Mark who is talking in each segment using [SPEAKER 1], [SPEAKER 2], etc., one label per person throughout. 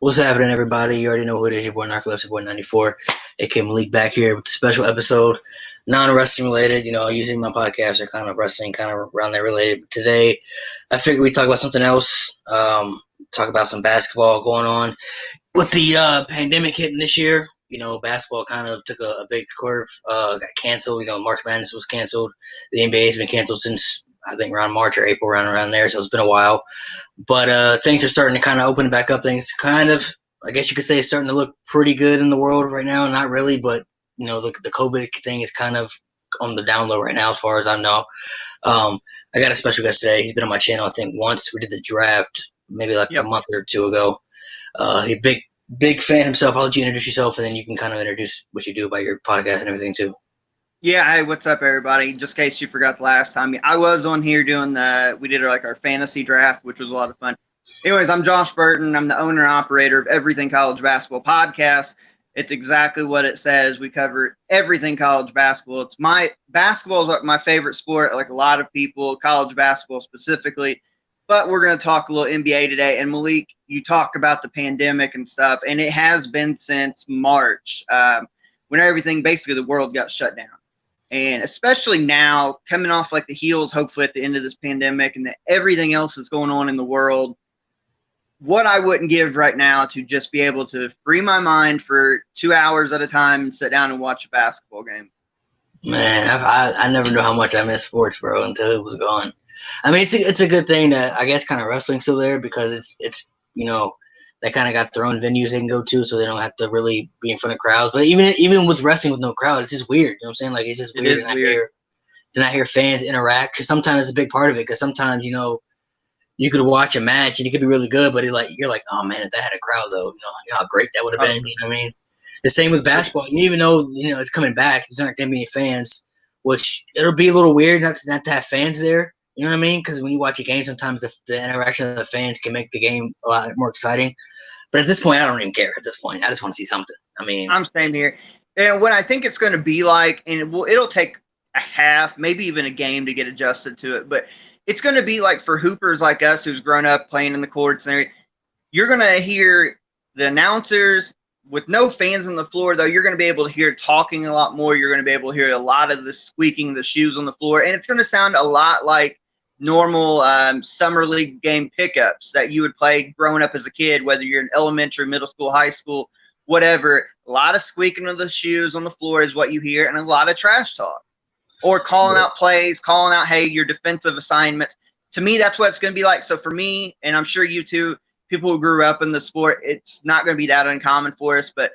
[SPEAKER 1] What's happening, everybody? You already know who it is. Your boy Narcolepsy, your boy 94, aka Malik, back here with a special episode, non-wrestling related. Usually my podcasts are kind of wrestling, kind of around there related. But today, I figured we'd talk about something else. Talk about some basketball going on with the pandemic hitting this year. Basketball kind of took a big curve. Got canceled. March Madness was canceled. The NBA has been canceled since I think around March or April, around there. So it's been a while. But things are starting to kind of open back up. Things kind of, I guess you could say, is starting to look pretty good in the world right now. Not really, but the COVID thing is kind of on the down low right now, as far as I know. I got a special guest today. He's been on my channel, I think, once. We did the draft maybe like a month or two ago. He's a big fan himself. I'll let you introduce yourself, and then you can kind of introduce what you do about your podcast and everything too.
[SPEAKER 2] Yeah, hey, what's up, everybody? Just in case you forgot the last time, I was on here doing we did our fantasy draft, which was a lot of fun. Anyways, I'm Josh Burton. I'm the owner and operator of Everything College Basketball Podcast. It's exactly what it says. We cover everything college basketball. Basketball is my favorite sport, like a lot of people, college basketball specifically. But we're going to talk a little NBA today. And Malik, you talked about the pandemic and stuff, and it has been since March when everything, basically the world got shut down. And especially now, coming off like the heels, hopefully at the end of this pandemic and everything else that's going on in the world, what I wouldn't give right now to just be able to free my mind for 2 hours at a time and sit down and watch a basketball game.
[SPEAKER 1] Man, I never knew how much I miss sports, bro, until it was gone. I mean, it's a good thing that I guess kind of wrestling's still there because it's they kind of got their own venues they can go to, so they don't have to really be in front of crowds. But even with wrestling with no crowd, it's just weird. You know what I'm saying? Like, it's just weird to not hear fans interact, because sometimes it's a big part of it. Because sometimes you could watch a match and it could be really good, but you're like, oh man, if that had a crowd though, you know how great that would have been. You know what I mean? The same with basketball. Even though it's coming back, there's not going to be any fans, which it'll be a little weird not to have fans there. You know what I mean? Because when you watch a game, sometimes the interaction of the fans can make the game a lot more exciting. But at this point, I don't even care. At this point, I just want to see something. I mean,
[SPEAKER 2] I'm staying here, and what I think it's going to be like, and it'll take a half, maybe even a game to get adjusted to it, but it's going to be like for hoopers like us who's grown up playing in the courts and everything. You're going to hear the announcers with no fans on the floor, though. You're going to be able to hear talking a lot more. You're going to be able to hear a lot of the squeaking of the shoes on the floor, and it's going to sound a lot like normal summer league game pickups that you would play growing up as a kid, whether you're in elementary, middle school, high school, whatever. A lot of squeaking of the shoes on the floor is what you hear, and a lot of trash talk or calling out plays, calling out, hey, your defensive assignments. To me, that's what it's going to be like. So for me, and I'm sure you too, people who grew up in the sport, it's not going to be that uncommon for us. But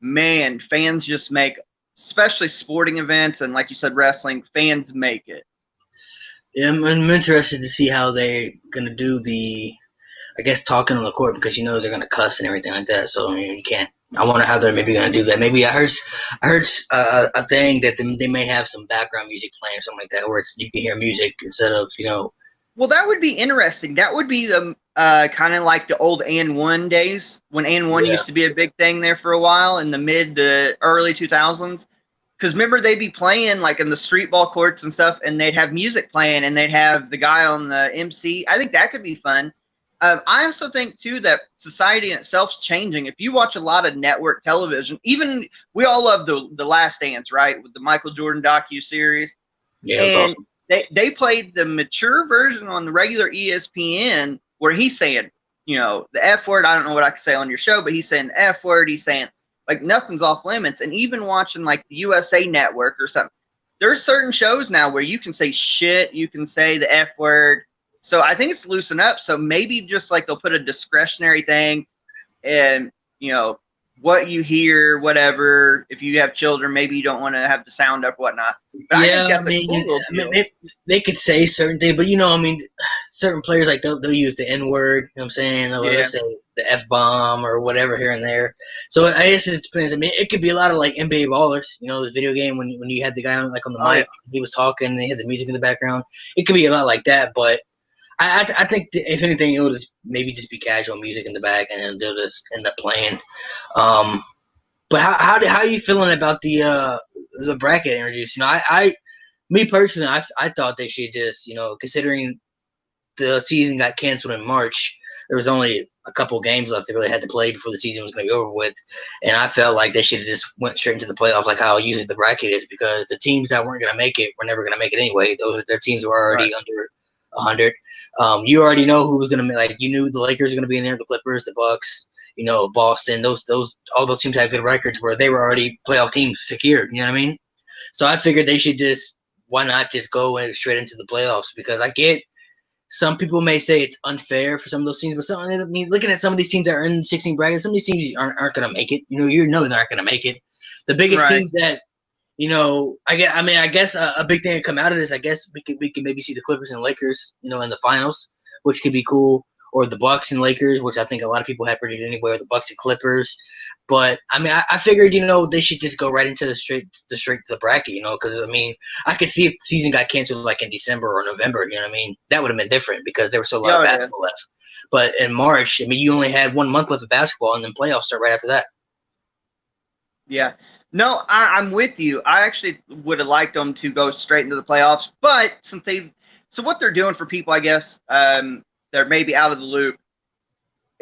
[SPEAKER 2] man, fans just make, especially sporting events and like you said, wrestling, fans make it.
[SPEAKER 1] Yeah, I'm interested to see how they're going to do I guess, talking on the court, because they're going to cuss and everything like that. So, you can't. I wonder how they're maybe going to do that. Maybe I heard a thing that they may have some background music playing or something like that, where you can hear music instead of.
[SPEAKER 2] Well, that would be interesting. That would be the kind of like the old AND1 days, when AND1 used to be a big thing there for a while in the mid to early 2000s. Because remember, they'd be playing like in the street ball courts and stuff, and they'd have music playing, and they'd have the guy on the MC. I think that could be fun. I also think, too, that society in itself is changing. If you watch a lot of network television, even we all love the Last Dance, right, with the Michael Jordan docu-series.
[SPEAKER 1] Yeah, and awesome.
[SPEAKER 2] They played the mature version on the regular ESPN where he's saying, the F word. I don't know what I could say on your show, but he's saying the F word. He's saying, like, nothing's off limits. And even watching, like, the USA Network or something, there's certain shows now where you can say shit, you can say the F word. So I think it's loosened up. So maybe just like they'll put a discretionary thing, and what you hear, whatever. If you have children, maybe you don't want to have the sound up, whatnot. But
[SPEAKER 1] yeah, they could say certain things, but certain players, like they'll use the N word. You know what I'm saying? Or they'll say the F bomb or whatever here and there. So I guess it depends. I mean, it could be a lot of like NBA Ballers. The video game when you had the guy on the mic, he was talking, and they had the music in the background. It could be a lot like that, but I think if anything, it'll just maybe just be casual music in the back, and they'll just end up playing. But how are you feeling about the bracket introduced? Me personally, I thought they should just considering the season got canceled in March, there was only a couple games left they really had to play before the season was going to be over with, and I felt like they should have just went straight into the playoffs like how usually the bracket is, because the teams that weren't going to make it were never going to make it anyway. Their teams were already under 100. You already know who was going to make. Like, you knew the Lakers were going to be in there, the Clippers, the Bucks, Boston. Those all those teams had good records where they were already playoff teams secured. You know what I mean? So I figured they should why not just go straight into the playoffs? Because I get some people may say it's unfair for some of those teams, but looking at some of these teams that are in the 16 bracket, some of these teams aren't going to make it. You know they're not going to make it. The biggest teams that I guess a big thing to come out of this, I guess we could maybe see the Clippers and Lakers, in the finals, which could be cool, or the Bucks and Lakers, which I think a lot of people have predicted anyway, or the Bucks and Clippers. But I figured they should just go right into straight to the bracket, because I could see if the season got canceled like in December or November, that would have been different because there was still a lot of basketball left. But in March, you only had 1 month left of basketball, and then playoffs start right after that.
[SPEAKER 2] Yeah. No, I'm with you. I actually would have liked them to go straight into the playoffs, but so what they're doing for people, I guess, they're maybe out of the loop.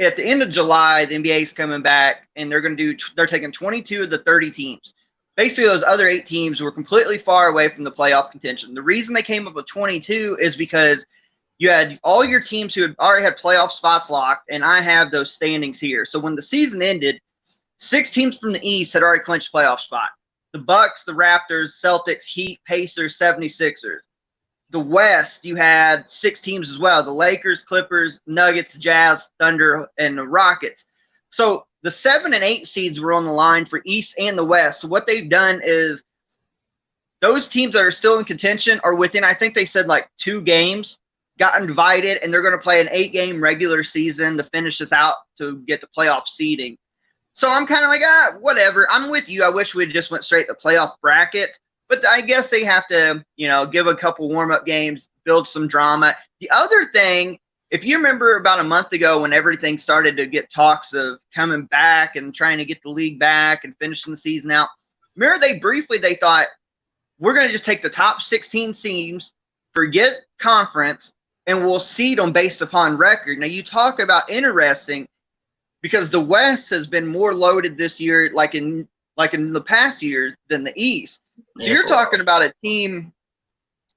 [SPEAKER 2] At the end of July, the NBA is coming back, and they're taking 22 of the 30 teams. Basically, those other 8 teams were completely far away from the playoff contention. The reason they came up with 22 is because you had all your teams who had already had playoff spots locked, and I have those standings here. So when the season ended, 6 teams from the East had already clinched playoff spot. The Bucks, the Raptors, Celtics, Heat, Pacers, 76ers. The West, you had 6 teams as well. The Lakers, Clippers, Nuggets, Jazz, Thunder, and the Rockets. So the 7 and 8 seeds were on the line for East and the West. So what they've done is those teams that are still in contention are within, I think they said like 2 games, got invited, and they're going to play an 8-game regular season to finish this out to get the playoff seeding. So I'm kind of like, whatever. I'm with you. I wish we just went straight to playoff bracket. But I guess they have to, give a couple warm-up games, build some drama. The other thing, if you remember about a month ago when everything started to get talks of coming back and trying to get the league back and finishing the season out, remember they thought, we're going to just take the top 16 teams, forget conference, and we'll seed them based upon record. Now, you talk about interesting, because the West has been more loaded this year, like in the past years, than the East. So you're talking about a team,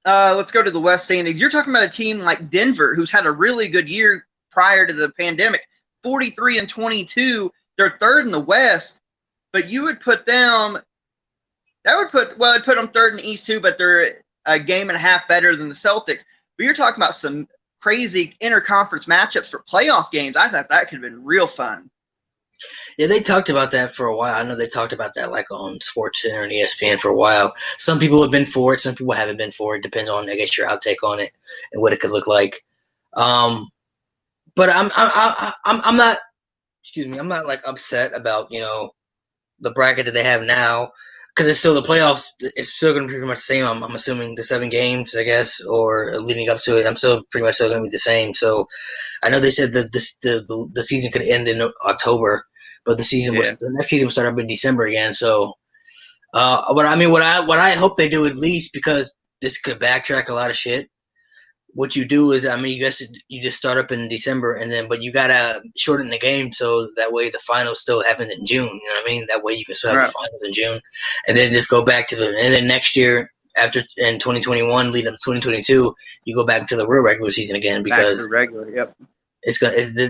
[SPEAKER 2] let's go to the West standings. You're talking about a team like Denver, who's had a really good year prior to the pandemic, 43 and 22. They're third in the West, but you would put them, it'd put them third in the East too, but they're a game and a half better than the Celtics. But you're talking about some crazy interconference matchups for playoff games. I thought that could have been real fun.
[SPEAKER 1] Yeah, they talked about that for a while. I know they talked about that like on SportsCenter and ESPN for a while. Some people have been for it. Some people haven't been for it. Depends on, I guess, your outtake on it and what it could look like. But I'm not. Excuse me. I'm not like upset about the bracket that they have now, because it's still the playoffs. It's still going to be pretty much the same. I'm assuming the 7 games, I guess, or leading up to it. I'm still pretty much going to be the same. So I know they said that the season could end in October. But the next season will start up in December again. So, what I hope they do at least, because this could backtrack a lot of shit. What you do is, you just start up in December, but you gotta shorten the game so that way the finals still happen in June. You know what I mean? That way you can still have the finals in June, and then just go back to and then next year in 2021, leading up to 2022, you go back to the real regular season again, because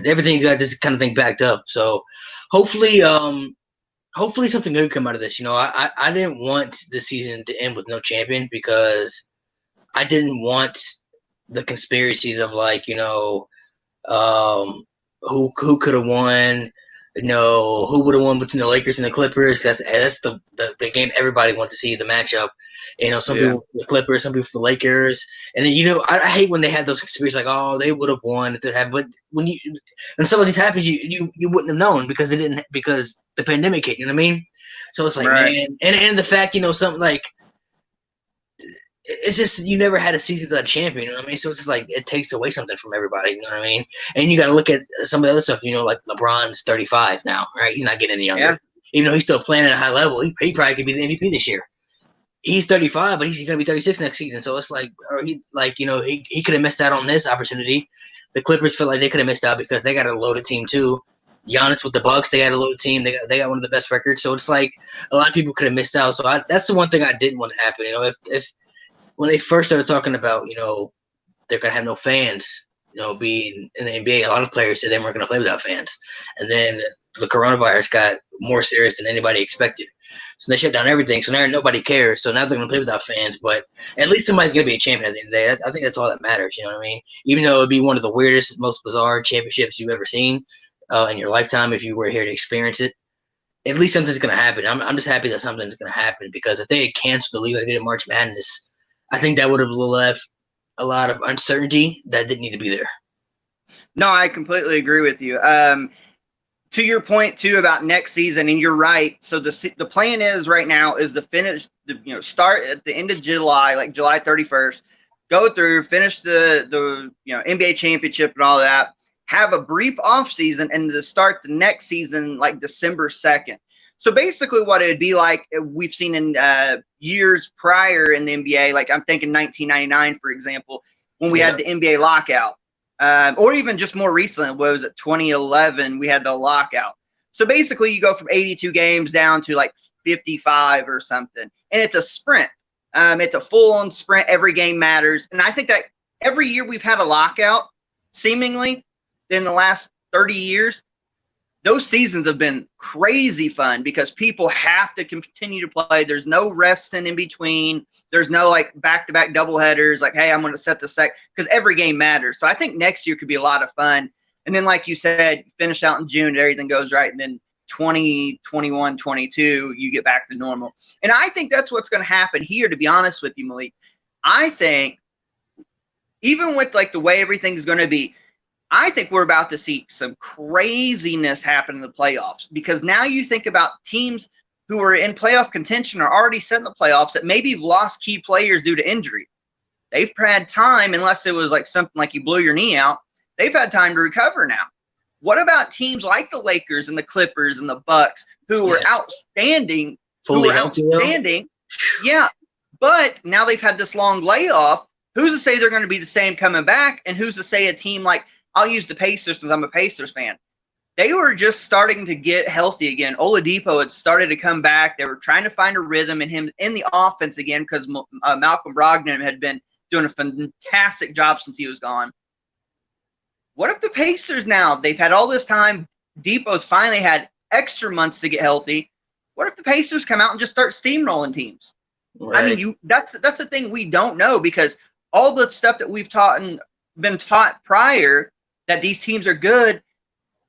[SPEAKER 1] everything's got this kind of thing backed up. So hopefully something good come out of this. I didn't want the season to end with no champion, because I didn't want the conspiracies of who could have won, who would have won between the Lakers and the Clippers. That's the game everybody wants to see, the matchup. Some people for the Clippers, some people for the Lakers. And then, I hate when they have those conspiracies like, oh, they would have won if they had. But when some of these happens, you wouldn't have known because they didn't, because the pandemic hit. You know what I mean? So it's like, man, and the fact, something like, it's just, you never had a season without a champion. You know what I mean? So it's like it takes away something from everybody. You know what I mean? And you got to look at some of the other stuff. Like LeBron's 35 now, right? He's not getting any younger. Yeah. Even though he's still playing at a high level, he probably could be the MVP this year. He's 35, but he's going to be 36 next season. So it's like, he could have missed out on this opportunity The Clippers feel like they could have missed out because they got a loaded team too. Giannis with the Bucks, they got a loaded team. They got one of the best records. So it's like a lot of people could have missed out. So that's the one thing I didn't want to happen. If when they first started talking about they're gonna have no fans, being in the NBA, a lot of players said they weren't gonna play without fans, and then the coronavirus got more serious than anybody expected. So they shut down everything. So now nobody cares. So now they're going to play without fans. But at least somebody's going to be a champion at the end of the day. I think that's all that matters. You know what I mean? Even though it would be one of the weirdest, most bizarre championships you've ever seen in your lifetime if you were here to experience it, at least something's going to happen. I'm just happy that something's going to happen because if they had canceled the league like they did March Madness, I think that would have left a lot of uncertainty that didn't need to be there.
[SPEAKER 2] No, I completely agree with you. To your point too about next season, and you're right. So the plan is right now is to finish start at the end of July, like July 31st, go through, finish the NBA championship and all that, have a brief off season, and to start the next season like December 2nd. So basically what it would be like we've seen in years prior in the NBA, like I'm thinking 1999, for example, when we had the NBA lockout. Or even just more recently, what was it, 2011, we had the lockout. So basically you go from 82 games down to like 55 or something. And it's a sprint. It's a full-on sprint. Every game matters. And I think that every year we've had a lockout, seemingly, in the last 30 years, those seasons have been crazy fun because people have to continue to play. There's no resting in between. There's no like back-to-back doubleheaders like, hey, I'm going to set the sec because every game matters. So I think next year could be a lot of fun. And then like you said, finish out in June, everything goes right. And then 20, 21, 22, you get back to normal. And I think that's what's going to happen here, to be honest with you, Malik. I think even with like the way everything's going to be, I think we're about to see some craziness happen in the playoffs because now you think about teams who are in playoff contention are already set in the playoffs that maybe have lost key players due to injury. They've had time, unless it was like something like you blew your knee out, they've had time to recover now. What about teams like the Lakers and the Clippers and the Bucks who were outstanding?
[SPEAKER 1] Fully outstanding.
[SPEAKER 2] Yeah. But now they've had this long layoff. Who's to say they're going to be the same coming back? And who's to say a team like, I'll use the Pacers since I'm a Pacers fan. They were just starting to get healthy again. Oladipo had started to come back. They were trying to find a rhythm in him in the offense again because Malcolm Brogdon had been doing a fantastic job since he was gone. What if the Pacers now, they've had all this time, Depot's finally had extra months to get healthy. What if the Pacers come out and just start steamrolling teams? Right. I mean, that's the thing we don't know because all the stuff that we've taught and been taught prior that these teams are good.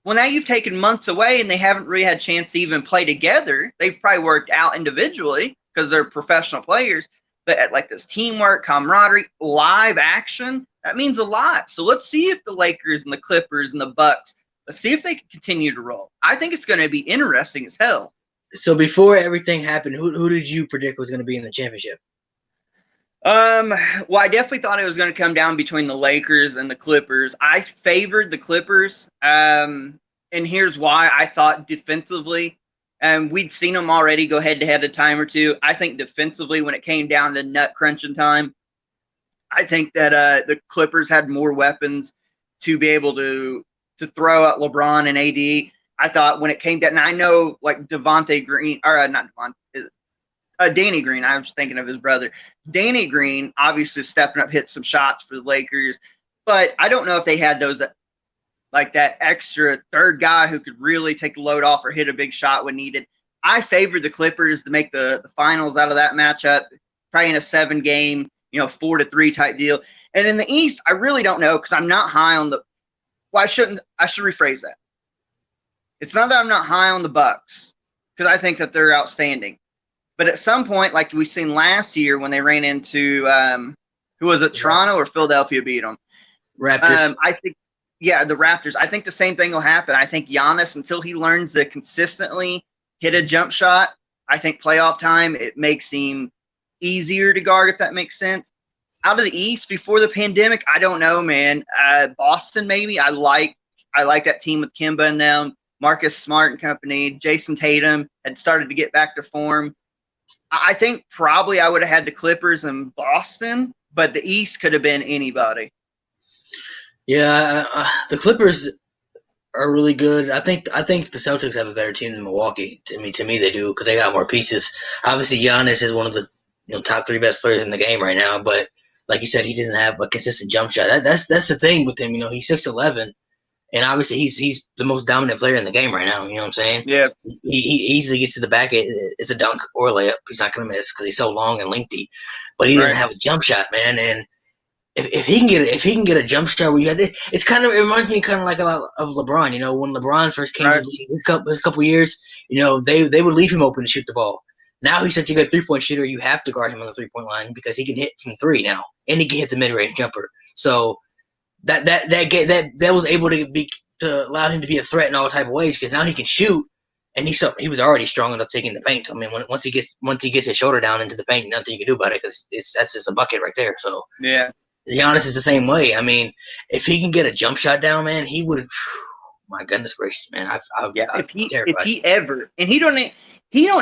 [SPEAKER 2] Well, now you've taken months away and they haven't really had a chance to even play together. They've probably worked out individually because they're professional players. But at like this teamwork, camaraderie, live action, that means a lot. So let's see if the Lakers and the Clippers and the Bucks, let's see if they can continue to roll. I think it's going to be interesting as hell.
[SPEAKER 1] So before everything happened, who did you predict was going to be in the championship?
[SPEAKER 2] Well, I definitely thought it was going to come down between the Lakers and the Clippers. I favored the Clippers, and here's why. I thought defensively, and we'd seen them already go head-to-head a time or two. I think defensively, when it came down to nut crunching time, I think that the Clippers had more weapons to be able to throw at LeBron and AD. I thought when it came down, and I know like Devontae Green, or not Devontae, Danny Green, I was thinking of his brother. Danny Green obviously stepping up, hit some shots for the Lakers, but I don't know if they had those like that extra third guy who could really take the load off or hit a big shot when needed. I favored the Clippers to make the finals out of that matchup, probably in a 7-game, 4-3 type deal. And in the East, I really don't know because I'm not high on the. Well, I should rephrase that. It's not that I'm not high on the Bucks because I think that they're outstanding. But at some point, like we've seen last year when they ran into who was it, Toronto or Philadelphia beat them?
[SPEAKER 1] Raptors.
[SPEAKER 2] I think, the Raptors. I think the same thing will happen. I think Giannis, until he learns to consistently hit a jump shot, I think playoff time, it makes him easier to guard, if that makes sense. Out of the East, before the pandemic, I don't know, man. Boston, maybe. I like that team with Kemba and them, Marcus Smart and company. Jason Tatum had started to get back to form. I think probably I would have had the Clippers and Boston, but the East could have been anybody.
[SPEAKER 1] Yeah, the Clippers are really good. I think the Celtics have a better team than Milwaukee. To me, they do because they got more pieces. Obviously, Giannis is one of the top three best players in the game right now. But like you said, he doesn't have a consistent jump shot. That's the thing with him. He's 6'11", and obviously he's the most dominant player in the game right now. You know what I'm saying?
[SPEAKER 2] Yeah.
[SPEAKER 1] He easily gets to the back. It's a dunk or a layup. He's not going to miss because he's so long and lengthy. But he doesn't
[SPEAKER 2] Right.
[SPEAKER 1] have a jump shot, man. And if he can get a jump shot where you had it's kind of, it reminds me kind of like a lot of LeBron. When LeBron first came to
[SPEAKER 2] Right.
[SPEAKER 1] the league, his couple years, they would leave him open to shoot the ball. Now he's such a good 3-point shooter, you have to guard him on the 3-point line because he can hit from three now, and he can hit the mid range jumper. So that was able to allow him to be a threat in all type of ways because now he can shoot, and he was already strong enough taking the paint. I mean, once he gets his shoulder down into the paint, nothing you can do about it because that's just a bucket right there. So
[SPEAKER 2] Yeah.
[SPEAKER 1] Giannis is the same way. I mean, if he can get a jump shot down, man, he would. My goodness gracious, man,
[SPEAKER 2] Yeah,
[SPEAKER 1] I'm
[SPEAKER 2] if
[SPEAKER 1] terrified.
[SPEAKER 2] he ever, and he don't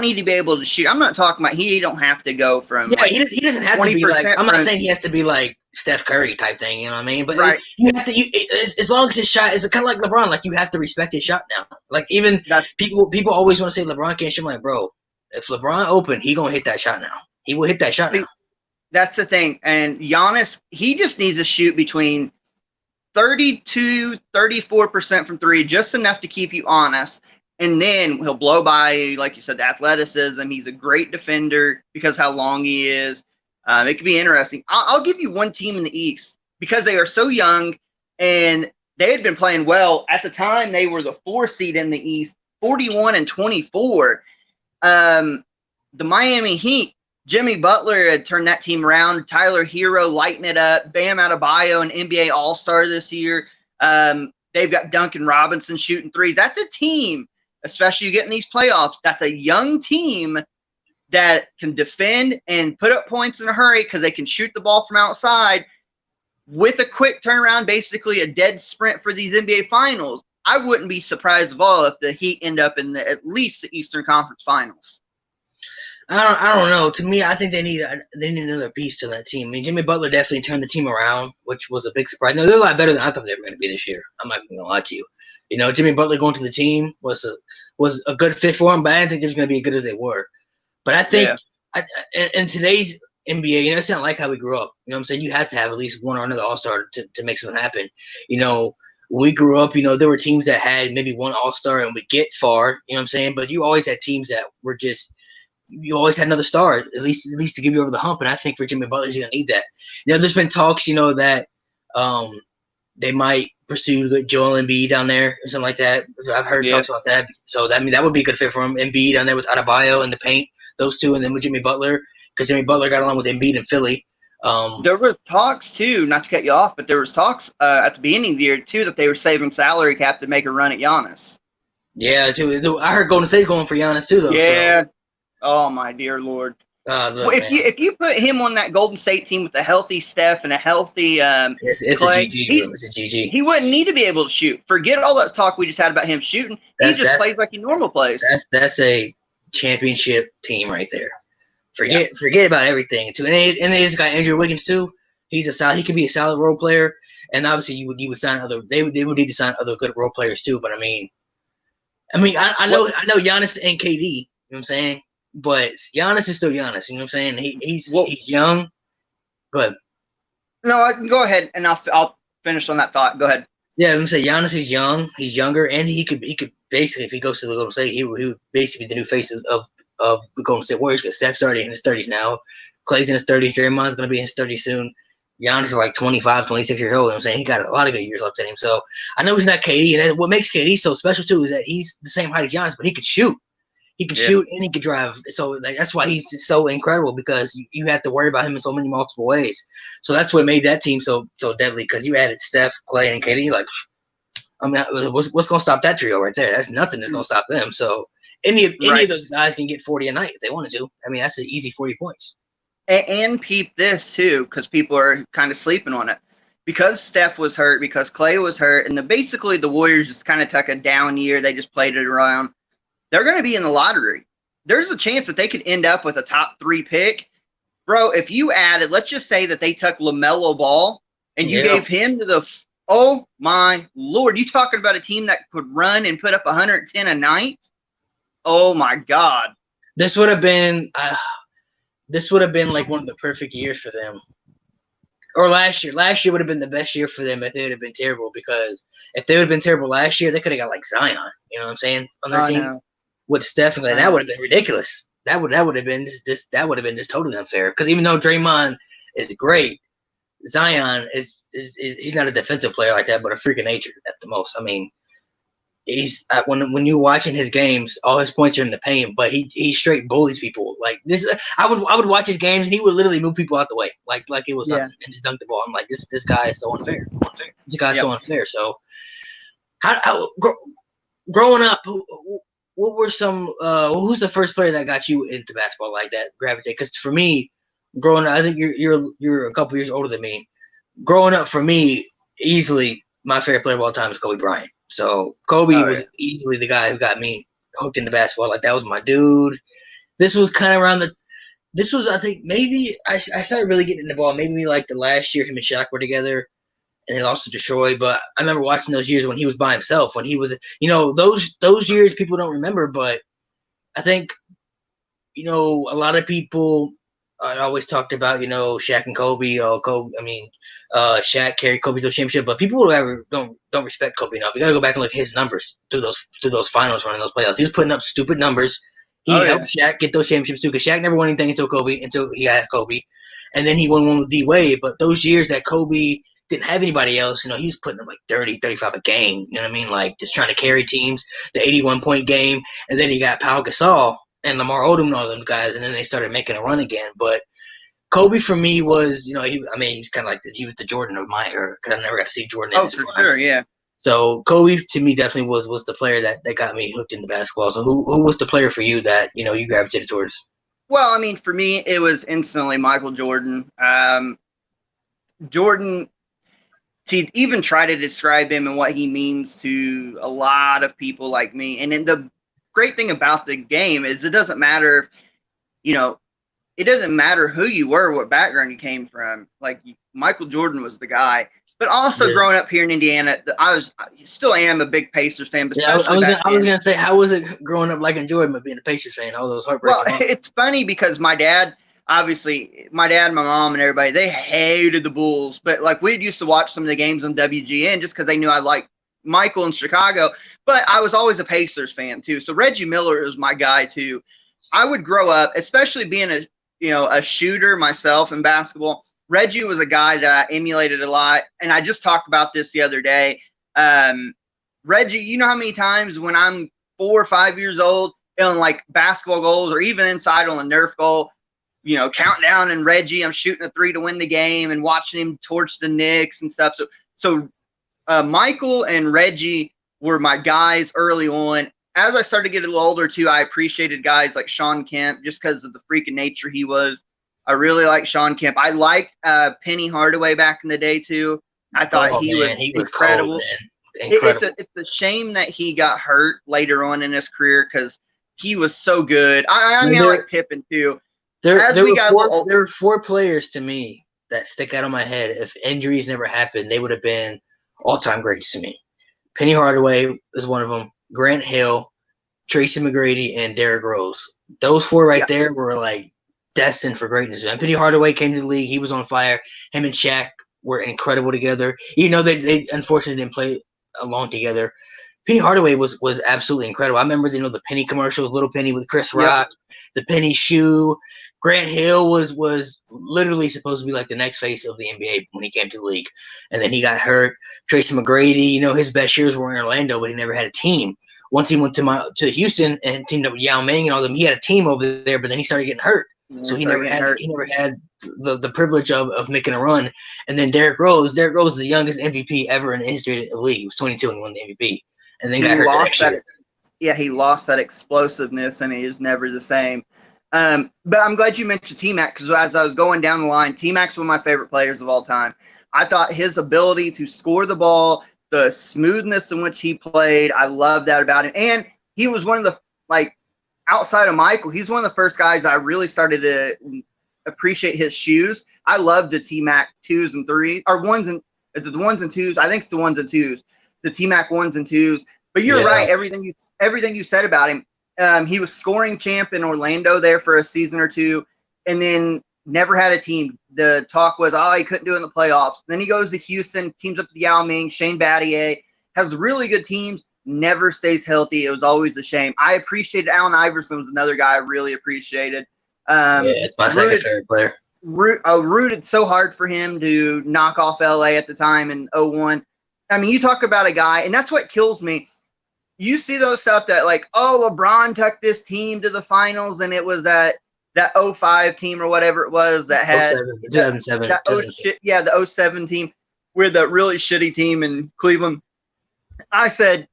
[SPEAKER 2] need to be able to shoot. I'm not talking about he don't have to go from
[SPEAKER 1] Yeah,
[SPEAKER 2] like
[SPEAKER 1] he doesn't have to be like.
[SPEAKER 2] 20%
[SPEAKER 1] I'm not
[SPEAKER 2] from
[SPEAKER 1] saying he has to be like Steph Curry type thing. You know what I mean? But
[SPEAKER 2] right.
[SPEAKER 1] you have to. As long as his shot is kind of like LeBron, like you have to respect his shot now. Like even
[SPEAKER 2] That's
[SPEAKER 1] people always want to say LeBron can't shoot. I'm like, bro, if LeBron open, he gonna hit that shot now. He will hit that shot now.
[SPEAKER 2] see, that's the thing. And Giannis, he just needs to shoot between 32, 34% from three, just enough to keep you honest. And then he'll blow by you, like you said, the athleticism. He's a great defender because how long he is. It could be interesting. I'll give you one team in the East because they are so young and they had been playing well. At the time, they were the 4 seed in the East, 41-24. The Miami Heat, Jimmy Butler had turned that team around. Tyler Hero lighting it up. Bam Adebayo, an NBA All-Star this year. They've got Duncan Robinson shooting threes. That's a team, especially you get in these playoffs. That's a young team that can defend and put up points in a hurry because they can shoot the ball from outside with a quick turnaround, basically a dead sprint for these NBA Finals. I wouldn't be surprised at all if the Heat end up in at least the Eastern Conference Finals.
[SPEAKER 1] I don't know. To me, I think they need another piece to that team. I mean, Jimmy Butler definitely turned the team around, which was a big surprise. No, they're a lot better than I thought they were going to be this year. I'm not going to lie to you. Jimmy Butler going to the team was a good fit for him, but I didn't think they was going to be as good as they were. But I think in today's NBA, it's not like how we grew up. You know what I'm saying? You have to have at least one or another All-Star to make something happen. When we grew up, there were teams that had maybe one All-Star and would get far, you know what I'm saying? But you always had teams that were just – you always had another star, at least to give you over the hump. And I think for Jimmy Butler, he's going to need that. There's been talks, that they might pursue Joel Embiid down there or something like that. I've heard talks about that. So that would be a good fit for him. Embiid down there with Adebayo in the paint, those two, and then with Jimmy Butler, because Jimmy Butler got along with Embiid in Philly.
[SPEAKER 2] There were talks too, not to cut you off, but there was talks at the beginning of the year too that they were saving salary cap to make a run at Giannis.
[SPEAKER 1] Yeah, too. I heard Golden State's going for Giannis too, though.
[SPEAKER 2] Yeah. So. Oh my dear Lord.
[SPEAKER 1] Look,
[SPEAKER 2] if you put him on that Golden State team with a healthy Steph and a healthy
[SPEAKER 1] it's
[SPEAKER 2] Clay,
[SPEAKER 1] a GG. It's a GG.
[SPEAKER 2] He wouldn't need to be able to shoot. Forget all that talk we just had about him shooting. He just plays like he normal plays.
[SPEAKER 1] That's a championship team right there. Forget about everything too. And this guy Andrew Wiggins too. He could be a solid role player. And obviously you would sign other. They would need to sign other good role players too. But I know Giannis and KD. You know what I'm saying? But Giannis is still Giannis. You know what I'm saying? He's young. Go ahead.
[SPEAKER 2] No, go ahead, and I'll finish on that thought. Go ahead.
[SPEAKER 1] Yeah, I'm gonna say Giannis is young. He's younger, and he could basically, if he goes to the Golden State, he would basically be the new face of the Golden State Warriors. Because Steph's already in his 30s now. Clay's in his 30s. Draymond's gonna be in his 30s soon. Giannis is like 25, 26 years old. You know what I'm saying? He got a lot of good years left in him. So I know he's not KD, and what makes KD so special too is that he's the same height as Giannis, but he could shoot. He can shoot and he can drive. So that's why he's so incredible because you have to worry about him in so many multiple ways. So that's what made that team so deadly because you added Steph, Clay, and KD. You're like, what's going to stop that trio right there? That's nothing that's going to stop them. So any of those guys can get 40 a night if they wanted to. I mean, that's an easy 40 points.
[SPEAKER 2] And peep this too, because people are kind of sleeping on it. Because Steph was hurt, because Clay was hurt, and basically the Warriors just kind of took a down year. They just played it around. They're going to be in the lottery. There's a chance that they could end up with a top 3 pick. Bro, if you added, let's just say that they took LaMelo Ball and you gave him to the Oh my Lord. You talking about a team that could run and put up 110 a night? Oh my God.
[SPEAKER 1] This would have been like one of the perfect years for them. Or last year. Last year would have been the best year for them if they would have been terrible, because if they would have been terrible last year, they could have got like Zion, you know what I'm saying, on their team
[SPEAKER 2] No.
[SPEAKER 1] with Steph, and that would have been ridiculous. That would have been just totally unfair, because even though Draymond is great, Zion is he's not a defensive player like that, but a freak of nature at the most. I mean, he's when you're watching his games, all his points are in the paint, but he straight bullies people. Like this, I would watch his games and he would literally move people out the way, like it was nothing, and just dunk the ball. I'm like, this guy is so unfair. This guy's so unfair. So, growing up, what were some? Who's the first player that got you into basketball like that? Gravitate? Because for me, growing up, I think you're a couple years older than me. Growing up, for me, easily my favorite player of all time is Kobe Bryant. So Kobe was easily the guy who got me hooked into basketball. Like, that was my dude. This was kind of around this was, I think, maybe I started really getting into ball. Maybe like the last year him and Shaq were together, and they lost to Detroit. But I remember watching those years when he was by himself, when he was, those years people don't remember. But I think, a lot of people always talked about, Shaq and Kobe. Shaq carried Kobe to a championship, but people don't respect Kobe enough. You got to go back and look at his numbers through those finals, running those playoffs. He was putting up stupid numbers. He helped Shaq get those championships too, because Shaq never won anything until he had Kobe, and then he won one with D Wade. But those years that Kobe didn't have anybody else, he was putting up like 30, 35 a game. You know what I mean? Like, just trying to carry teams. The 81-point game, and then he got Pau Gasol and Lamar Odom and all them guys, and then they started making a run again. But Kobe for me was, he's kind of like he was the Jordan of my era, because I never got to see Jordan.
[SPEAKER 2] Oh, for sure, yeah.
[SPEAKER 1] So Kobe to me definitely was the player that got me hooked into basketball. So who was the player for you that you gravitated towards?
[SPEAKER 2] Well, I mean, for me, it was instantly Michael Jordan. Jordan, to even try to describe him and what he means to a lot of people like me. And then the great thing about the game is it doesn't matter if, it doesn't matter who you were, what background you came from. Like, Michael Jordan was the guy. But also growing up here in Indiana, I still am a big Pacers fan. But
[SPEAKER 1] I was gonna say, how was it growing up like in Jordan, but being a Pacers fan? All those heartbreaking.
[SPEAKER 2] Well, it's funny because my dad, obviously, my mom, and everybody, they hated the Bulls. But like, we used to watch some of the games on WGN just because they knew I liked Michael in Chicago. But I was always a Pacers fan too. So Reggie Miller is my guy too. I would grow up, especially being a shooter myself in basketball. Reggie was a guy that I emulated a lot, and I just talked about this the other day. Reggie, you know how many times when I'm 4 or 5 years old on like basketball goals, or even inside on a Nerf goal, countdown, and Reggie, I'm shooting a 3 to win the game and watching him torch the Knicks and stuff. So Michael and Reggie were my guys early on. As I started to get a little older too, I appreciated guys like Shawn Kemp just because of the freaking nature he was. I really liked Shawn Kemp. I liked Penny Hardaway back in the day too. I thought he was incredible.
[SPEAKER 1] Cold, incredible.
[SPEAKER 2] It's a shame that he got hurt later on in his career because he was so good. I like Pippen too.
[SPEAKER 1] There were 4 players to me that stick out on my head. If injuries never happened, they would have been all-time greats to me. Penny Hardaway is one of them. Grant Hill, Tracy McGrady, and Derrick Rose. Those 4 there were like destined for greatness. And Penny Hardaway came to the league. He was on fire. Him and Shaq were incredible together. Even though they unfortunately didn't play along together. Penny Hardaway was absolutely incredible. I remember, the Penny commercials, Little Penny with Chris Rock, the Penny shoe. Grant Hill was literally supposed to be like the next face of the NBA when he came to the league. And then he got hurt. Tracy McGrady, his best years were in Orlando, but he never had a team. Once he went to Houston and teamed up with Yao Ming and all them, he had a team over there, but then he started getting hurt. So he never had the privilege of making a run. And then Derrick Rose is the youngest MVP ever in the history of the league. He was 22 and won the MVP. And then got hurt the next year.
[SPEAKER 2] Yeah, he lost that explosiveness, and he is never the same. But I'm glad you mentioned T-Mac, because as I was going down the line, T-Mac's one of my favorite players of all time. I thought his ability to score the ball, the smoothness in which he played, I love that about him. And he was one of the, outside of Michael, he's one of the first guys I really started to appreciate his shoes. I love the T-Mac 2s and 3s, or 1s, and It's the ones and twos. I think it's the ones and twos, the T-Mac ones and twos. But you're right. Everything you said about him. He was scoring champ in Orlando there for a season or two, and then never had a team. The talk was, he couldn't do it in the playoffs. Then he goes to Houston, teams up with Yao Ming, Shane Battier, has really good teams, never stays healthy. It was always a shame. I appreciated Allen Iverson was another guy I really appreciated.
[SPEAKER 1] It's my second favorite player.
[SPEAKER 2] Rooted so hard for him to knock off LA at the time in 01. I mean, you talk about a guy, and that's what kills me. You see those stuff that like, LeBron took this team to the finals, and it was that 05 team or whatever it was that had
[SPEAKER 1] 2007.
[SPEAKER 2] The 07 team. We're the really shitty team in Cleveland. I said,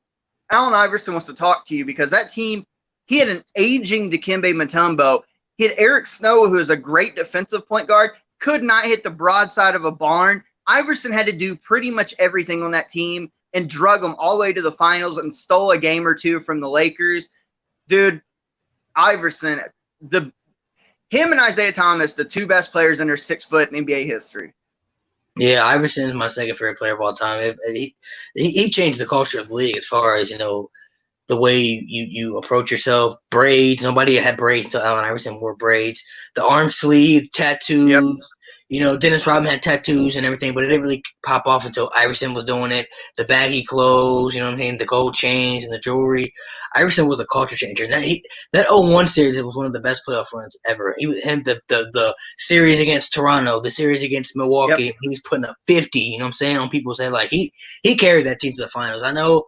[SPEAKER 2] Allen Iverson wants to talk to you because that team, he had an aging Dikembe Mutombo. He had Eric Snow, who is a great defensive point guard, could not hit the broadside of a barn. Iverson had to do pretty much everything on that team and drug them all the way to the finals and stole a game or two from the Lakers. Dude, Iverson, him and Isaiah Thomas, the two best players under 6 foot in NBA history.
[SPEAKER 1] Yeah, Iverson is my second favorite player of all time. He changed the culture of the league as far as, the way you approach yourself. Braids. Nobody had braids until Allen Iverson wore braids. The arm sleeve, tattoos. Yep. Dennis Rodman had tattoos and everything, but it didn't really pop off until Iverson was doing it. The baggy clothes, the gold chains and the jewelry. Iverson was a culture changer. And that 01 series was one of the best playoff runs ever. The series against Toronto, the series against Milwaukee, He was putting up 50, on people's head. Like he carried that team to the finals. I know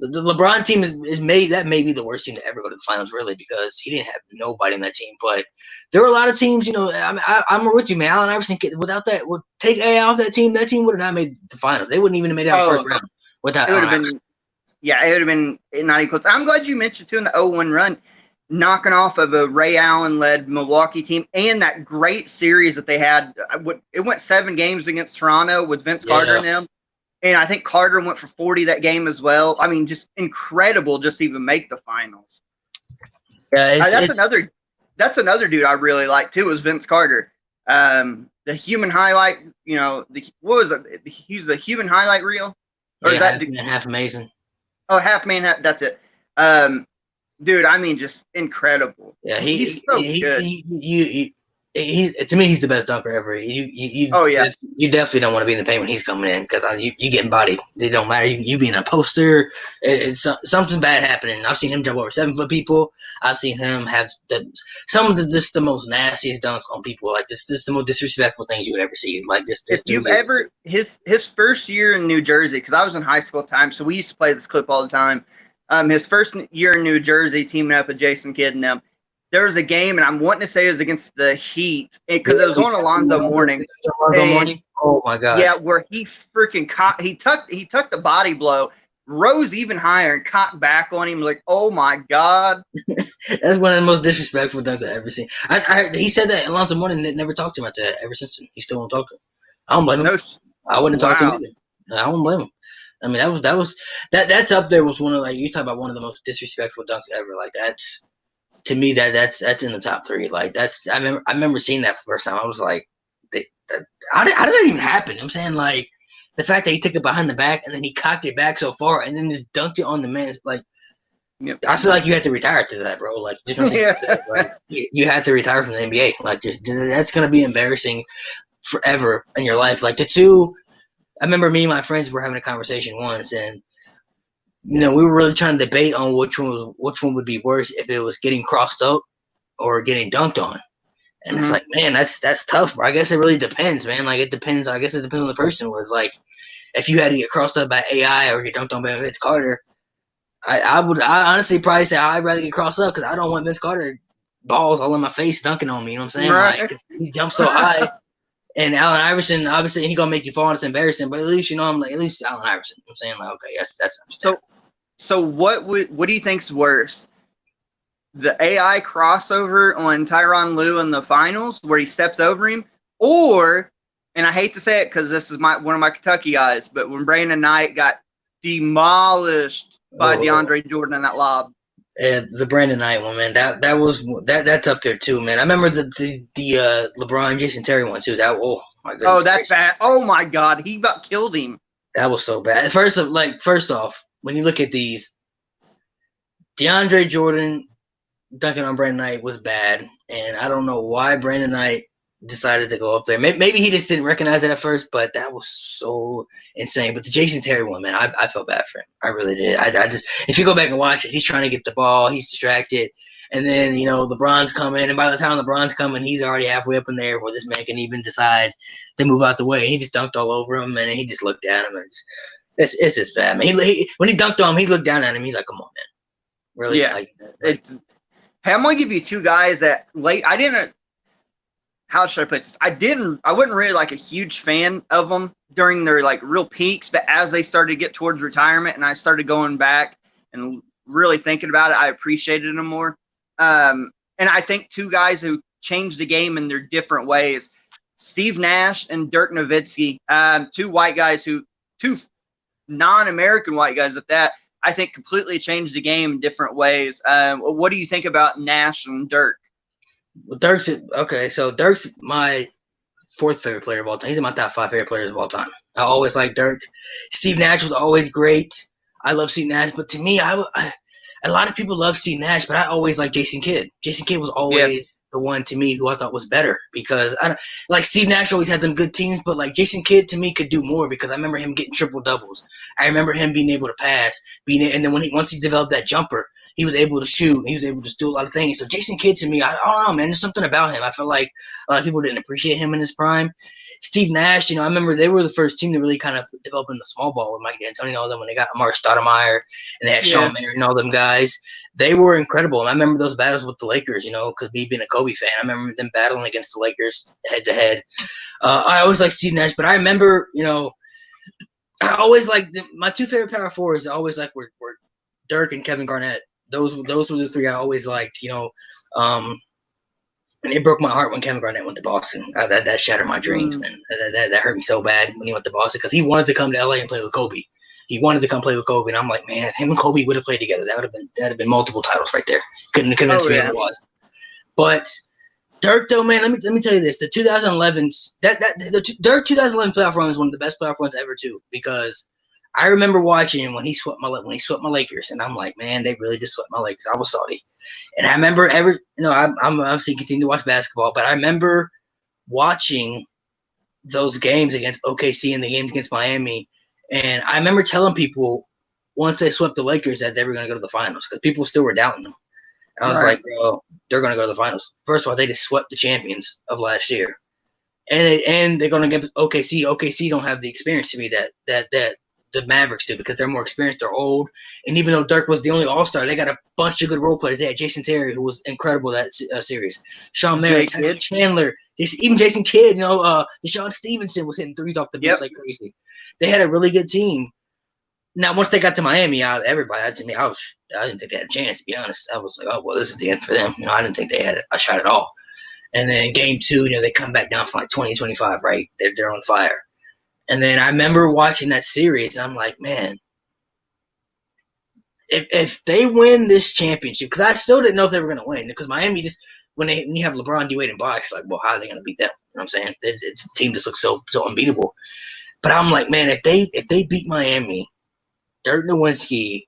[SPEAKER 1] the LeBron team that may be the worst team to ever go to the finals, really, because he didn't have nobody in that team. But there were a lot of teams, I'm with you, man. Allen Iverson, without that, would take A off that team would have not made the finals. They wouldn't even have made it out the first round without Allen Iverson.
[SPEAKER 2] Yeah, it would have been not equal. I'm glad you mentioned, too, in the 01 run, knocking off of a Ray Allen-led Milwaukee team and that great series that they had. It went 7 games against Toronto with Vince Carter and them. And I think Carter went for 40 that game as well. I mean, just incredible just to even make the finals.
[SPEAKER 1] Yeah,
[SPEAKER 2] that's another dude I really like too, was Vince Carter. The human highlight, what was it? He's the human highlight reel?
[SPEAKER 1] Or half amazing.
[SPEAKER 2] Oh, half man, that's it. Dude, I mean, just incredible.
[SPEAKER 1] Yeah, he's so good. To me, he's the best dunker ever. You definitely don't want to be in the paint when he's coming in because you getting bodied. It don't matter. You being a poster. Something's bad happening. I've seen him jump over 7-foot people. I've seen him have the most nastiest dunks on people. Like this the most disrespectful things you would ever see. Like this.
[SPEAKER 2] If you've ever his first year in New Jersey, because I was in high school time, so we used to play this clip all the time. His first year in New Jersey, teaming up with Jason Kidd and them. There was a game, and I'm wanting to say it was against the Heat because it was on Alonzo Mourning.
[SPEAKER 1] Oh my God!
[SPEAKER 2] Yeah, where he freaking he tucked the body blow, rose even higher, and caught back on him. Like, oh my God!
[SPEAKER 1] That's one of the most disrespectful things I've ever seen. He said that Alonzo Mourning never talked to him after that ever since. He still won't talk to him. I don't blame him. I wouldn't talk to him either. I don't blame him. I mean, that's up there with one of, like, you talk about one of the most disrespectful dunks ever. Like that's. To me, that's in the top 3. Like I remember seeing that first time. I was like, how did that even happen? I'm saying, like, the fact that he took it behind the back and then he cocked it back so far and then just dunked it on the man. Like, I feel like you had to retire to that, bro. Like, you had to retire from the NBA. Like, that's gonna be embarrassing forever in your life. Like I remember me and my friends were having a conversation once, and we were really trying to debate on which one would be worse, if it was getting crossed up or getting dunked on. And It's like, man, that's tough, bro. I guess it really depends, man. Like, it depends. I guess it depends on the person. Was like, if you had to get crossed up by AI or get dunked on by Vince Carter, I honestly probably say I'd rather get crossed up because I don't want Vince Carter balls all in my face dunking on me. You know what I'm saying?
[SPEAKER 2] Right.
[SPEAKER 1] Like, he jumps so high. And Allen Iverson, obviously, he gonna make you fall, and it's embarrassing. But at least I'm like, at least Allen Iverson. I'm saying, like, okay, that's
[SPEAKER 2] so. What do you think's worse? The AI crossover on Tyronn Lue in the finals, where he steps over him, or, and I hate to say it because this is one of my Kentucky guys, but when Brandon Knight got demolished by DeAndre Jordan in that lob.
[SPEAKER 1] The Brandon Knight one, man. That's up there too, man. I remember the LeBron Jason Terry one too. That oh my
[SPEAKER 2] Oh,
[SPEAKER 1] goodness
[SPEAKER 2] that's
[SPEAKER 1] gracious,
[SPEAKER 2] bad. Oh my God, he about killed him.
[SPEAKER 1] that was so bad. First off, when you look at these, DeAndre Jordan dunking on Brandon Knight was bad, and I don't know why Brandon Knight decided to go up there. Maybe he just didn't recognize it at first, but that was so insane. But the Jason Terry one, man, I felt bad for him. I really did. I just, if you go back and watch it, he's trying to get the ball, he's distracted, and then LeBron's coming, and by the time LeBron's coming, he's already halfway up in there where this man can even decide to move out the way. And he just dunked all over him, and he just looked at him, and it's just bad, man. When he dunked on him, he looked down at him. He's like, "Come on, man, really?"
[SPEAKER 2] Yeah, it's. Hey, I'm gonna give you two guys that late. I didn't. How should I put this? I wasn't really like a huge fan of them during their like real peaks, but as they started to get towards retirement, and I started going back and really thinking about it, I appreciated them more. And I think two guys who changed the game in their different ways: Steve Nash and Dirk Nowitzki. Two white guys two non-American white guys at that. I think completely changed the game in different ways. What do you think about Nash and Dirk?
[SPEAKER 1] Well, Dirk's okay. So Dirk's my fourth favorite player of all time. He's in my top 5 favorite players of all time. I always like Dirk. Steve Nash was always great. I love Steve Nash, but to me, a lot of people love Steve Nash, but I always like Jason Kidd. Jason Kidd was
[SPEAKER 2] Yeah.
[SPEAKER 1] always the one to me who I thought was better because like Steve Nash always had them good teams, but like Jason Kidd to me could do more because I remember him getting triple doubles. I remember him being able to pass, and then once he developed that jumper, he was able to shoot. He was able to do a lot of things. So Jason Kidd to me, I don't know, man. There's something about him. I feel like a lot of people didn't appreciate him in his prime. Steve Nash, I remember they were the first team to really kind of develop in the small ball with Mike D'Antoni and all them when they got Mark Stoudemire and they had Sean Marion and all them guys. They were incredible. And I remember those battles with the Lakers, because me being a Kobe fan, I remember them battling against the Lakers head to head. I always liked Steve Nash, but I remember, I always liked my 2 favorite power forwards. I always like were Dirk and Kevin Garnett. Those were the 3 I always liked. And it broke my heart when Kevin Garnett went to Boston. That shattered my dreams, man. That hurt me so bad when he went to Boston because he wanted to come to LA and play with Kobe. He wanted to come play with Kobe, and I'm like, man, him and Kobe would have played together. That'd have been multiple titles right there. Couldn't convince me otherwise. But Dirk, though, man, let me tell you this: the 2011s, Dirk 2011 playoff run is one of the best playoff runs ever, too, because I remember watching when he swept my Lakers, and I'm like, man, they really just swept my Lakers. I was salty. And I remember I'm obviously continuing to watch basketball, but I remember watching those games against OKC and the games against Miami. And I remember telling people once they swept the Lakers that they were going to go to the finals because people still were doubting them. And I was like, bro, they're going to go to the finals. First of all, they just swept the champions of last year. And they're going to get OKC. OKC don't have the experience to me that the Mavericks do because they're more experienced, they're old, and even though Dirk was the only All-Star, they got a bunch of good role players. They had Jason Terry, who was incredible that series. Sean Marion, Tyson Chandler, even Jason Kidd. Deshaun Stevenson was hitting threes off the bench like crazy. They had a really good team. Now, once they got to Miami, everybody to me, I didn't think they had a chance. To be honest, I was like, oh well, this is the end for them. I didn't think they had a shot at all. And then game 2, they come back down from like 20-25, right? They're on fire. And then I remember watching that series, and I'm like, man, if they win this championship, because I still didn't know if they were going to win, because Miami just, when you have LeBron, D-Wade, and Bosh, like, well, how are they going to beat them? You know what I'm saying? It's a team just looks so unbeatable. But I'm like, man, if they beat Miami, Dirk Nowitzki,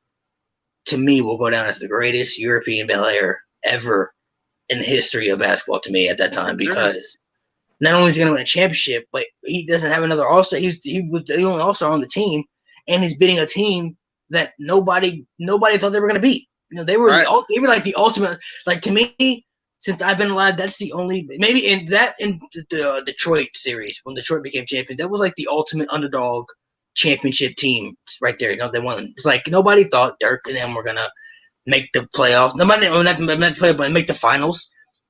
[SPEAKER 1] to me, will go down as the greatest European player ever in the history of basketball to me at that time, because not only is he going to win a championship, but he doesn't have another All-Star. He was the only All-Star on the team, and he's beating a team that nobody thought they were going to beat. They were like the ultimate. Like, to me, since I've been alive, that's the only, maybe in the Detroit series when Detroit became champion, that was like the ultimate underdog championship team right there. They won. It's like nobody thought Dirk and them were going to make the playoffs. Nobody, not the playoffs, but make the finals.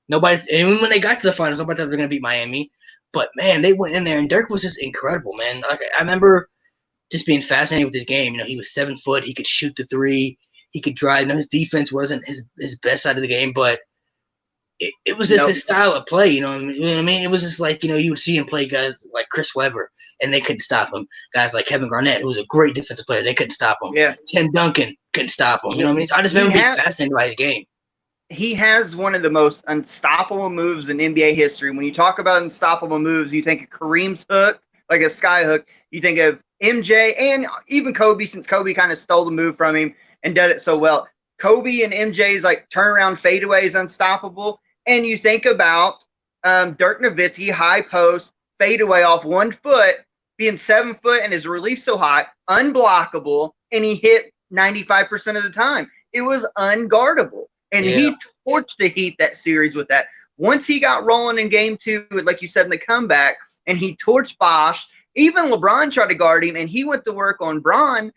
[SPEAKER 1] Nobody, and when they got to the finals, nobody thought they were going to beat Miami. But, man, they went in there, and Dirk was just incredible, man. Like, I remember just being fascinated with his game. He was 7 foot. He could shoot the 3. He could drive. His defense wasn't his best side of the game, but it was just his style of play, you know what I mean? It was just like, you would see him play guys like Chris Webber, and they couldn't stop him. Guys like Kevin Garnett, who was a great defensive player, they couldn't stop him.
[SPEAKER 2] Yeah.
[SPEAKER 1] Tim Duncan couldn't stop him. You know what I mean? So I just remember being fascinated by his game.
[SPEAKER 2] He has one of the most unstoppable moves in NBA history. When you talk about unstoppable moves, you think of Kareem's hook, like a sky hook. You think of MJ and even Kobe, since Kobe kind of stole the move from him and did it so well. Kobe and MJ's like turnaround fadeaway is unstoppable. And you think about Dirk Nowitzki, high post, fadeaway off 1 foot, being 7 foot and his release so high, unblockable, and he hit 95% of the time. It was unguardable. And he torched the Heat that series with that. Once he got rolling in game 2, like you said in the comeback, and he torched Bosh, even LeBron tried to guard him, and he went to work on Bron.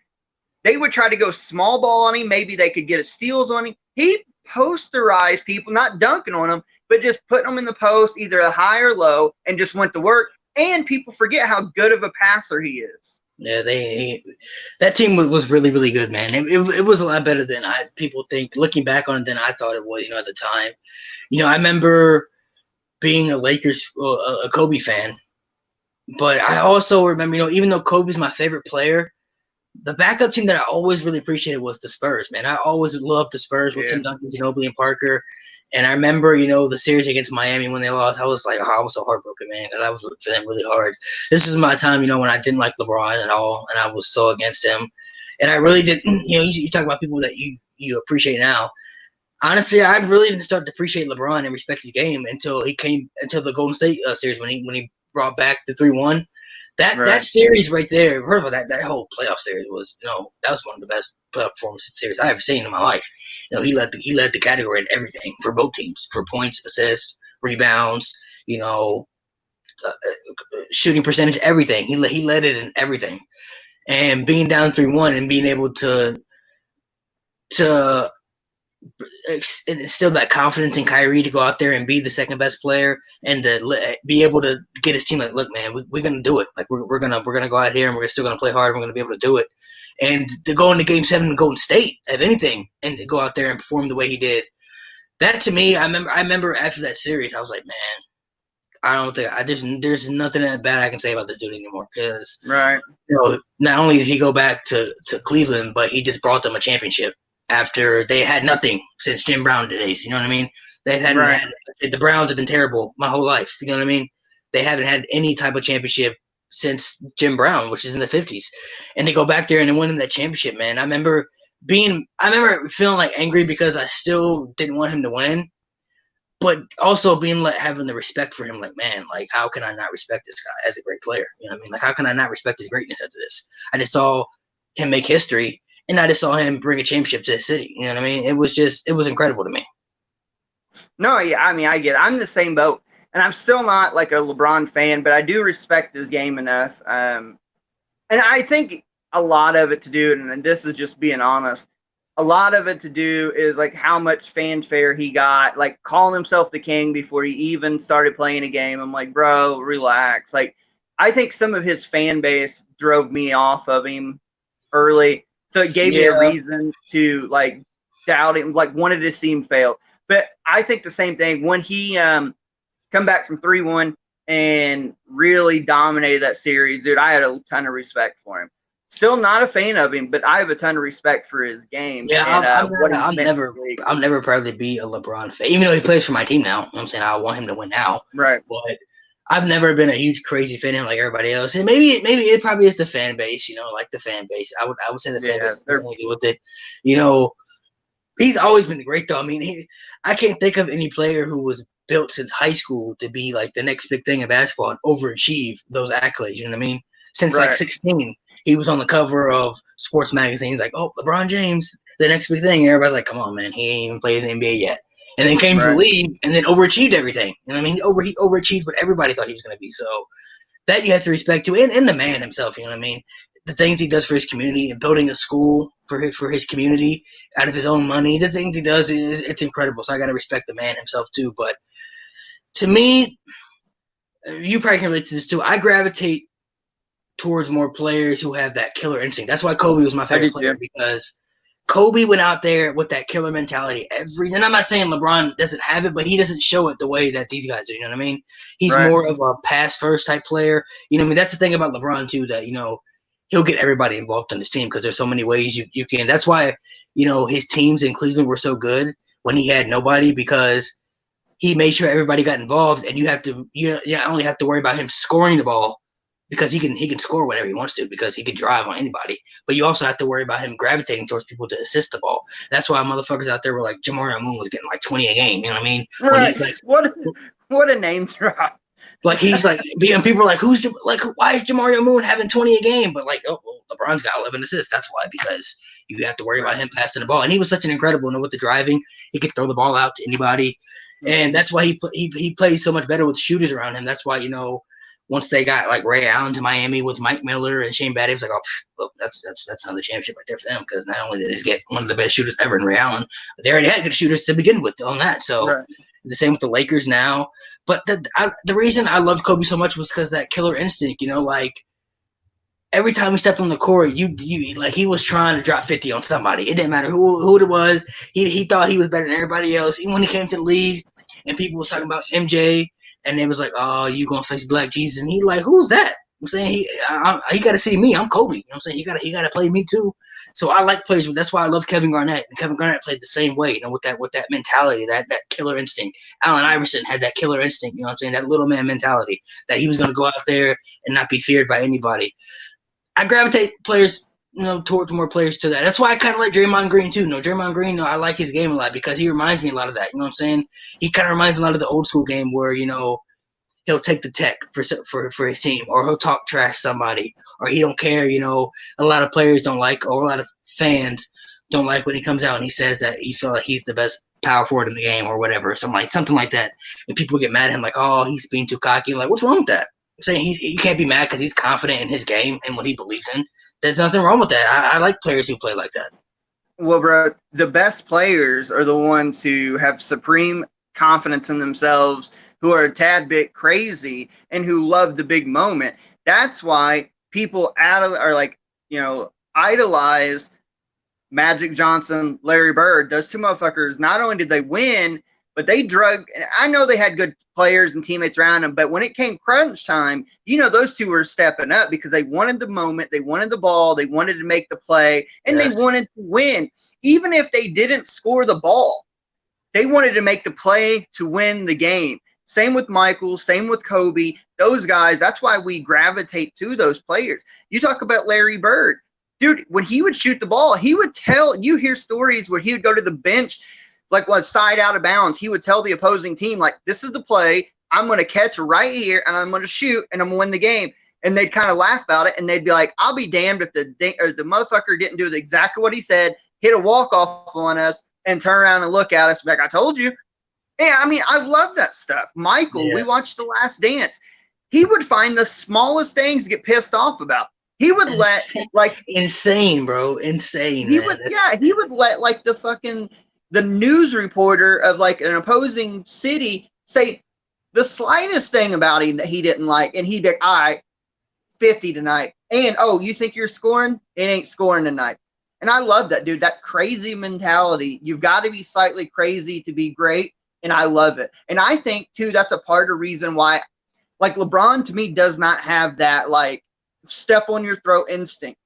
[SPEAKER 2] They would try to go small ball on him. Maybe they could get a steals on him. He posterized people, not dunking on them, but just putting them in the post, either a high or low, and just went to work. And people forget how good of a passer he is.
[SPEAKER 1] Yeah, that team was really, really good, man. It was a lot better than people think. Looking back on it, than I thought it was. At the time, I remember being a Lakers, a Kobe fan, but I also remember, even though Kobe's my favorite player, the backup team that I always really appreciated was the Spurs, man. I always loved the Spurs with Tim Duncan, Ginobili, and Parker. And I remember, the series against Miami when they lost, I was like, I was so heartbroken, man, because I was rooting for them really hard. This is my time, when I didn't like LeBron at all, and I was so against him. And I really didn't, you talk about people that you appreciate now. Honestly, I really didn't start to appreciate LeBron and respect his game until the Golden State series when he brought back the 3-1. That series right there, first of all, that whole playoff series was, that was one of the best playoff performance series I've ever seen in my life. He led the category in everything for both teams, for points, assists, rebounds, shooting percentage, everything. He led it in everything, and being down 3-1 and being able to instill that confidence in Kyrie to go out there and be the second best player and to be able to get his team like, look, man, we're gonna do it. Like we're gonna go out here and we're still gonna play hard. We're gonna be able to do it. And to go into Game 7 in Golden State, if anything, and to go out there and perform the way he did, that to me, I remember after that series, I was like, man, I don't think there's nothing that bad I can say about this dude anymore because not only did he go back to Cleveland, but he just brought them a championship. After they had nothing since Jim Brown days, you know what I mean? The Browns have been terrible my whole life, you know what I mean? They haven't had any type of championship since Jim Brown, which is in the 50s. And they go back there and they win that championship, man. I remember feeling like angry because I still didn't want him to win, but also having the respect for him, like, man, like, how can I not respect this guy as a great player? You know what I mean? Like, how can I not respect his greatness after this? I just saw him make history. And I just saw him bring a championship to the city. You know what I mean? It was incredible to me.
[SPEAKER 2] No, yeah, I mean, I get it. I'm in the same boat. And I'm still not like a LeBron fan, but I do respect his game enough. And I think a lot of it to do, and this is just being honest, a lot of it to do is like how much fanfare he got, like calling himself the king before he even started playing a game. I'm like, bro, relax. Like, I think some of his fan base drove me off of him early. So it gave me a reason to like doubt him, like wanted to see him fail. But I think the same thing when he come back from 3-1 and really dominated that series, dude. I had a ton of respect for him. Still not a fan of him, but I have a ton of respect for his game.
[SPEAKER 1] Yeah, I'll never probably be a LeBron fan, even though he plays for my team now. You know what I'm saying? I want him to win now,
[SPEAKER 2] right?
[SPEAKER 1] But I've never been a huge crazy fan like everybody else, and maybe it probably is the fan base, like the fan base. I would say the fan base has nothing to do with it. He's always been great though. I mean, I can't think of any player who was built since high school to be like the next big thing in basketball and overachieve those accolades. You know what I mean? Since like 16, he was on the cover of sports magazines, like, oh, LeBron James, the next big thing. And everybody's like, come on, man, he ain't even played in the NBA yet. And then came to the league and then overachieved everything. You know what I mean? He overachieved what everybody thought he was going to be. So that you have to respect too. And the man himself, you know what I mean? The things he does for his community and building a school for his community out of his own money, the things he does, it's incredible. So I got to respect the man himself too. But to me, you probably can relate to this too. I gravitate towards more players who have that killer instinct. That's why Kobe was my favorite player because Kobe went out there with that killer mentality and I'm not saying LeBron doesn't have it, but he doesn't show it the way that these guys do. You know what I mean? He's
[SPEAKER 2] Right.
[SPEAKER 1] more of a pass first type player. You know what I mean? That's the thing about LeBron too, that, he'll get everybody involved in his team because there's so many ways you can. That's why, his teams in Cleveland were so good when he had nobody, because he made sure everybody got involved, and you only have to worry about him scoring the ball, because he can score whenever he wants to, because he can drive on anybody. But you also have to worry about him gravitating towards people to assist the ball. That's why motherfuckers out there were like, Jamario Moon was getting like 20 a game. You know what I mean? When
[SPEAKER 2] Right.
[SPEAKER 1] he's like,
[SPEAKER 2] what a name drop.
[SPEAKER 1] like he's like, and people are like, why is Jamario Moon having 20 a game? But like, oh, well, LeBron's got 11 assists. That's why, because you have to worry about him passing the ball. And he was such an incredible, with the driving, he could throw the ball out to anybody. And that's why he plays so much better with shooters around him. That's why, once they got like Ray Allen to Miami with Mike Miller and Shane Battier, it was like, well, that's another championship right there for them, because not only did they get one of the best shooters ever in Ray Allen, but they already had good shooters to begin with on that. So the same with the Lakers now. But the reason I loved Kobe so much was because that killer instinct. Like every time he stepped on the court, you like he was trying to drop 50 on somebody. It didn't matter who it was. He thought he was better than everybody else. Even when he came to the league and people was talking about MJ, and they was like, "Oh, you gonna face Black Jesus?" And he like, "Who's that?" I'm saying he got to see me. I'm Kobe. You know what I'm saying? He got to play me too. So I like players. That's why I love Kevin Garnett. And Kevin Garnett played the same way. With that mentality, that killer instinct. Allen Iverson had that killer instinct. You know what I'm saying? That little man mentality, that he was gonna go out there and not be feared by anybody. I gravitate players, towards more players to that. That's why I kind of like Draymond Green too. Draymond Green, I like his game a lot, because he reminds me a lot of that. You know what I'm saying? He kind of reminds me a lot of the old school game where, he'll take the tech for his team, or he'll talk trash somebody, or he don't care. A lot of players don't like, or a lot of fans don't like when he comes out and he says that he feel like he's the best power forward in the game or whatever, something like that. And people get mad at him like, oh, he's being too cocky. I'm like, what's wrong with that? I'm saying you can't be mad because he's confident in his game and what he believes in. There's nothing wrong with that. I like players who play like that.
[SPEAKER 2] Well, bro, the best players are the ones who have supreme confidence in themselves, who are a tad bit crazy, and who love the big moment. That's why people idolize Magic Johnson, Larry Bird. Those two motherfuckers, not only did they win, but they drug. And I know they had good players and teammates around them, but when it came crunch time, those two were stepping up because they wanted the moment, they wanted the ball, they wanted to make the play, and they wanted to win. Even if they didn't score the ball, they wanted to make the play to win the game. Same with Michael, same with Kobe. Those guys, that's why we gravitate to those players. You talk about Larry Bird. Dude, when he would shoot the ball, he would you hear stories where he would go to the bench, like side out of bounds. He would tell the opposing team, like, this is the play. I'm going to catch right here, and I'm going to shoot, and I'm going to win the game. And they'd kind of laugh about it, and they'd be like, I'll be damned if the motherfucker didn't do exactly what he said, hit a walk-off on us, and turn around and look at us like, I told you. Yeah, I mean, I love that stuff. Michael, we watched The Last Dance. He would find the smallest things to get pissed off about. He would
[SPEAKER 1] insane, bro. Insane.
[SPEAKER 2] He would let like the news reporter of like an opposing city say the slightest thing about him that he didn't like, and he'd be like, all right, 50 tonight. And you think you're scoring? It ain't scoring tonight. And I love that, dude. That crazy mentality. You've got to be slightly crazy to be great. And I love it. And I think too, that's a part of the reason why, like, LeBron to me does not have that like step on your throat instinct.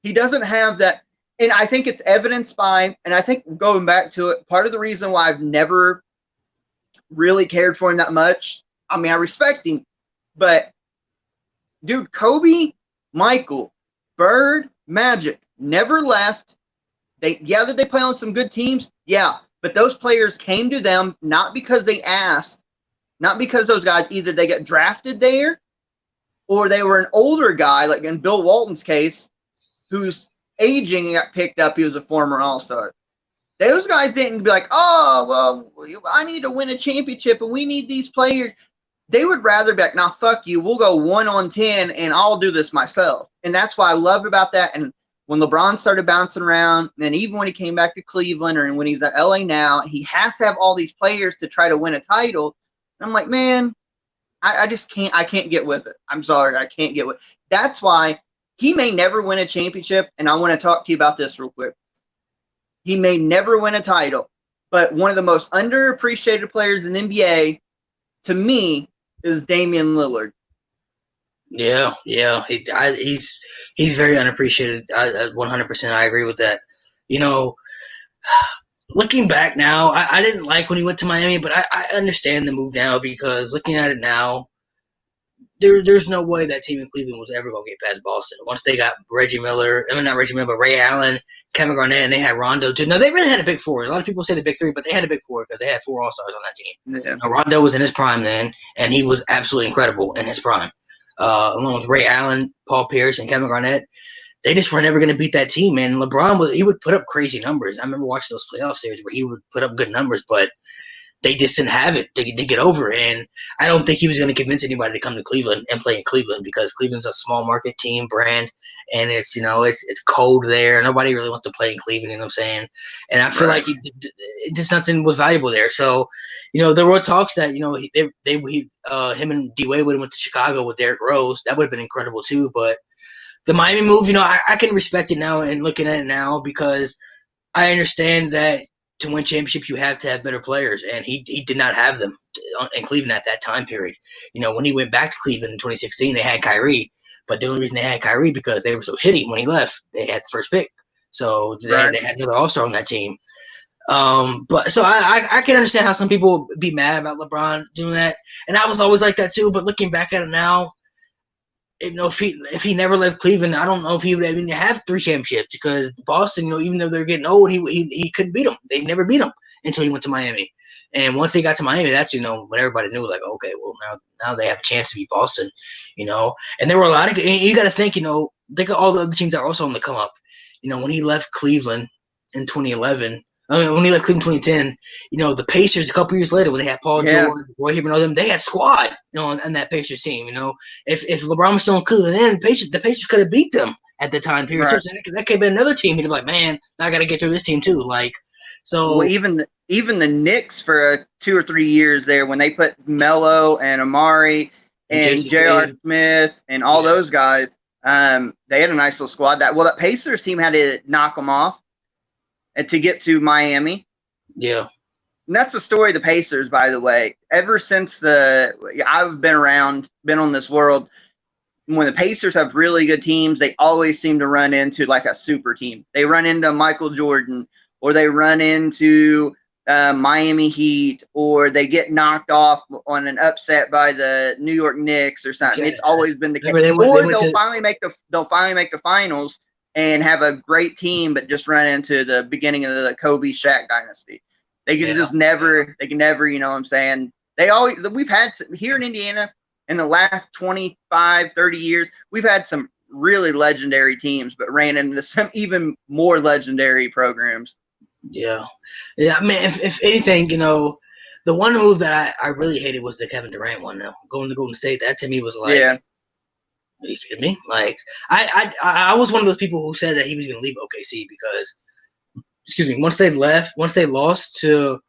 [SPEAKER 2] He doesn't have that. And I think it's evidenced by, and I think going back to it, part of the reason why I've never really cared for him that much. I mean, I respect him, but dude, Kobe, Michael, Bird, Magic never left. Did they play on some good teams? Yeah. But those players came to them not because they asked, not because those guys, either they got drafted there or they were an older guy, like in Bill Walton's case, who's aging and got picked up. He was a former All-Star. Those guys didn't be like, oh, well, I need to win a championship and we need these players. They would rather be like, nah, fuck you. We'll go 1 on 10 and I'll do this myself. And that's what I loved about that. And when LeBron started bouncing around, and even when he came back to Cleveland or when he's at LA now, he has to have all these players to try to win a title. And I'm like, man, I just can't. I can't get with it. I'm sorry. I can't get with it. That's why he may never win a championship. And I want to talk to you about this real quick. He may never win a title, but one of the most underappreciated players in the NBA, to me, is Damian Lillard.
[SPEAKER 1] Yeah. He's very unappreciated. 100%. I agree with that. You know, looking back now, I didn't like when he went to Miami, but I understand the move now because looking at it now, there's no way that team in Cleveland was ever going to get past Boston. Once they got Reggie Miller, I mean, not Reggie Miller, but Ray Allen, Kevin Garnett, and they had Rondo too. No, they really had a big four. A lot of people say the big three, but they had a big four because they had 4 All-Stars on that team.
[SPEAKER 2] Yeah.
[SPEAKER 1] Now, Rondo was in his prime then, and he was absolutely incredible in his prime. Along with Ray Allen, Paul Pierce, and Kevin Garnett, they just were never going to beat that team, man. LeBron, he would put up crazy numbers. I remember watching those playoff series where he would put up good numbers, but they just didn't have it to get over. And I don't think he was going to convince anybody to come to Cleveland and play in Cleveland because Cleveland's a small market team brand, and it's it's cold there. Nobody really wants to play in Cleveland. You know what I'm saying? And I feel like just nothing was valuable there. So, there were talks that him and D Wade would have went to Chicago with Derrick Rose. That would have been incredible too. But the Miami move, I can respect it now and looking at it now because I understand that to win championships, you have to have better players, and he did not have them in Cleveland at that time period. When he went back to Cleveland in 2016, they had Kyrie, but the only reason they had Kyrie because they were so shitty when he left. They had the first pick, so they had another All-Star on that team. But so I can understand how some people be mad about LeBron doing that, and I was always like that too. But looking back at it now, if he never left Cleveland, I don't know if he would even have 3 championships because Boston, even though they're getting old, he couldn't beat them. They never beat him until he went to Miami. And once they got to Miami, that's when everybody knew like, okay, well now they have a chance to beat Boston, And there were a lot of you got to think of all the other teams that are also on the come up. When he left Cleveland in 2011. When he left Cleveland in 2010, the Pacers a couple years later when they had Paul George, Roy Hibbert, and all them, they had squad, on that Pacers team. If LeBron was still in Cleveland, then the Pacers could have beat them at the time period. Right. So that could have been another team. He'd be like, man, now I got to get through this team too.
[SPEAKER 2] Well, even the Knicks for 2 or 3 years there when they put Melo and Amari and J.R. Smith and all those guys, they had a nice little squad. That Pacers team had to knock them off. And to get to Miami.
[SPEAKER 1] Yeah.
[SPEAKER 2] And that's the story of the Pacers, by the way. Ever since I've been on this world, when the Pacers have really good teams, they always seem to run into like a super team. They run into Michael Jordan, or they run into Miami Heat, or they get knocked off on an upset by the New York Knicks or something. It's always been the case. They'll finally make the finals and have a great team, but just run into the beginning of the Kobe Shaq dynasty. They can just never, you know what I'm saying? We've had here in Indiana in the last 25, 30 years, we've had some really legendary teams, but ran into some even more legendary programs.
[SPEAKER 1] Yeah. I mean, if anything, the one move that I really hated was the Kevin Durant one. Now going to Golden State, that to me was like, are you kidding me? Like, I was one of those people who said that he was going to leave OKC because, once they lost to,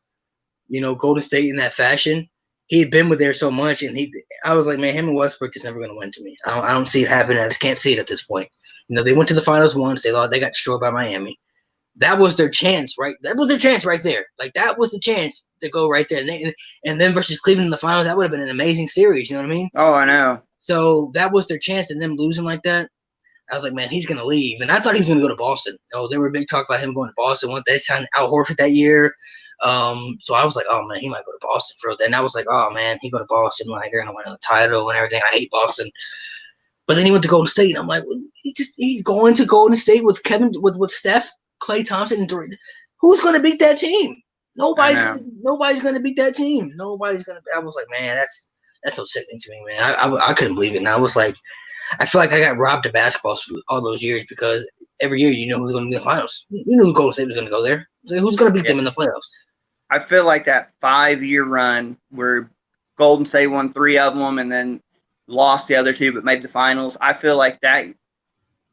[SPEAKER 1] Golden State in that fashion, he had been with there so much, and I was like, man, him and Westbrook is never going to win to me. I don't see it happening. I just can't see it at this point. They went to the finals once. They got destroyed by Miami. That was their chance, right? That was their chance right there. Like, that was the chance to go right there. And then versus Cleveland in the finals, that would have been an amazing series. You know what I mean?
[SPEAKER 2] Oh, I know.
[SPEAKER 1] So that was their chance, and them losing like that, I was like, man, he's going to leave. And I thought he was going to go to Boston. There were big talk about him going to Boston once they signed Al Horford that year. So I was like, oh, man, he might go to Boston for it. And I was like, oh, man, he go to Boston. Like, they're going to win a title and everything. I hate Boston. But then he went to Golden State, and I'm like, well, he's going to Golden State with with Steph, Klay Thompson, and Durant. Who's going to beat that team? Nobody's going to beat that team. Nobody's going to. I was like, man, that's so sickening to me, man. I couldn't believe it. And I was like, I feel like I got robbed of basketball for all those years because every year you know who's going to be in the finals. You knew who Golden State was going to go there. So who's going to beat them in the playoffs?
[SPEAKER 2] I feel like that 5-year run where Golden State won 3 of them and then lost the other 2 but made the finals. I feel like that.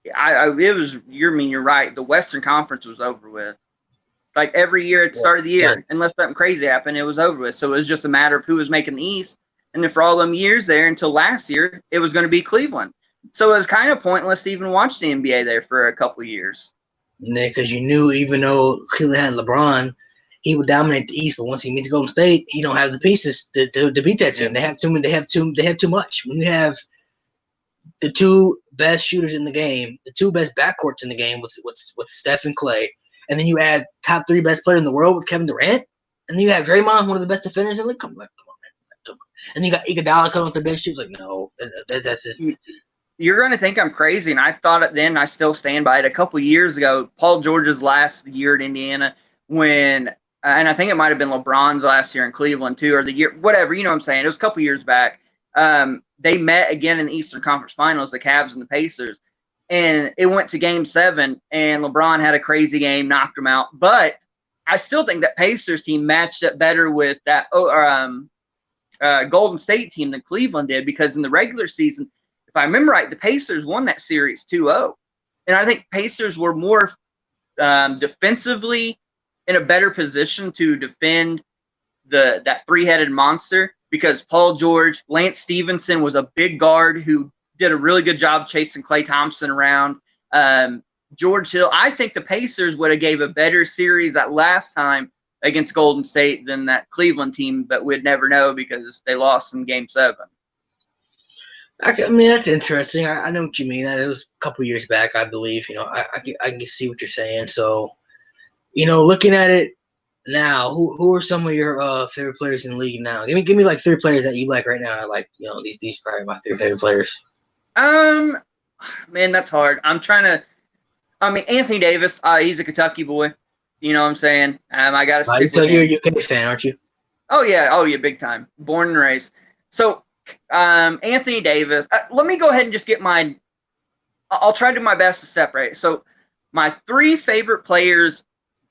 [SPEAKER 2] You're right. The Western Conference was over with. Like every year at the start of the year, unless something crazy happened, it was over with. So it was just a matter of who was making the East. And then for all them years there until last year, it was going to be Cleveland. So it was kind of pointless to even watch the NBA there for a couple of years.
[SPEAKER 1] Because you knew even though Cleveland had LeBron, he would dominate the East. But once he meets Golden State, he don't have the pieces to beat that team.
[SPEAKER 2] Yeah.
[SPEAKER 1] They have too much. When you have the two best shooters in the game, the two best backcourts in the game with Steph and Clay, and then you add top three best player in the world with Kevin Durant, and then you have Draymond, one of the best defenders in the league. Come on, man. And you got Iguodala coming off the bench. She was like, no, that's just.
[SPEAKER 2] You're going to think I'm crazy, and I thought it then. I still stand by it. A couple years ago, Paul George's last year at Indiana, when and I think it might have been LeBron's last year in Cleveland too, or the year, whatever. You know what I'm saying? It was a couple years back. They met again in the Eastern Conference Finals, the Cavs and the Pacers, and it went to Game 7, and LeBron had a crazy game, knocked them out. But I still think that Pacers team matched up better with that Golden State team than Cleveland did, because in the regular season, if I remember right, the Pacers won that series 2-0. And I think Pacers were more defensively in a better position to defend that three-headed monster, because Paul George, Lance Stevenson was a big guard who did a really good job chasing Klay Thompson around. George Hill, I think the Pacers would have gave a better series that last time against Golden State than that Cleveland team, but we'd never know because they lost in Game 7.
[SPEAKER 1] I mean, that's interesting. I know what you mean. That it was a couple years back, I believe. I can see what you're saying. So, looking at it now, who are some of your favorite players in the league now? Give me like 3 players that you like right now. I like, these probably my 3 favorite players.
[SPEAKER 2] Man, that's hard. Anthony Davis, he's a Kentucky boy. You know what I'm saying? I got to stick with him.
[SPEAKER 1] You're a UK fan, aren't you?
[SPEAKER 2] Oh, yeah, big time. Born and raised. So, Anthony Davis, let me go ahead and just get I'll try to do my best to separate. So, my 3 favorite players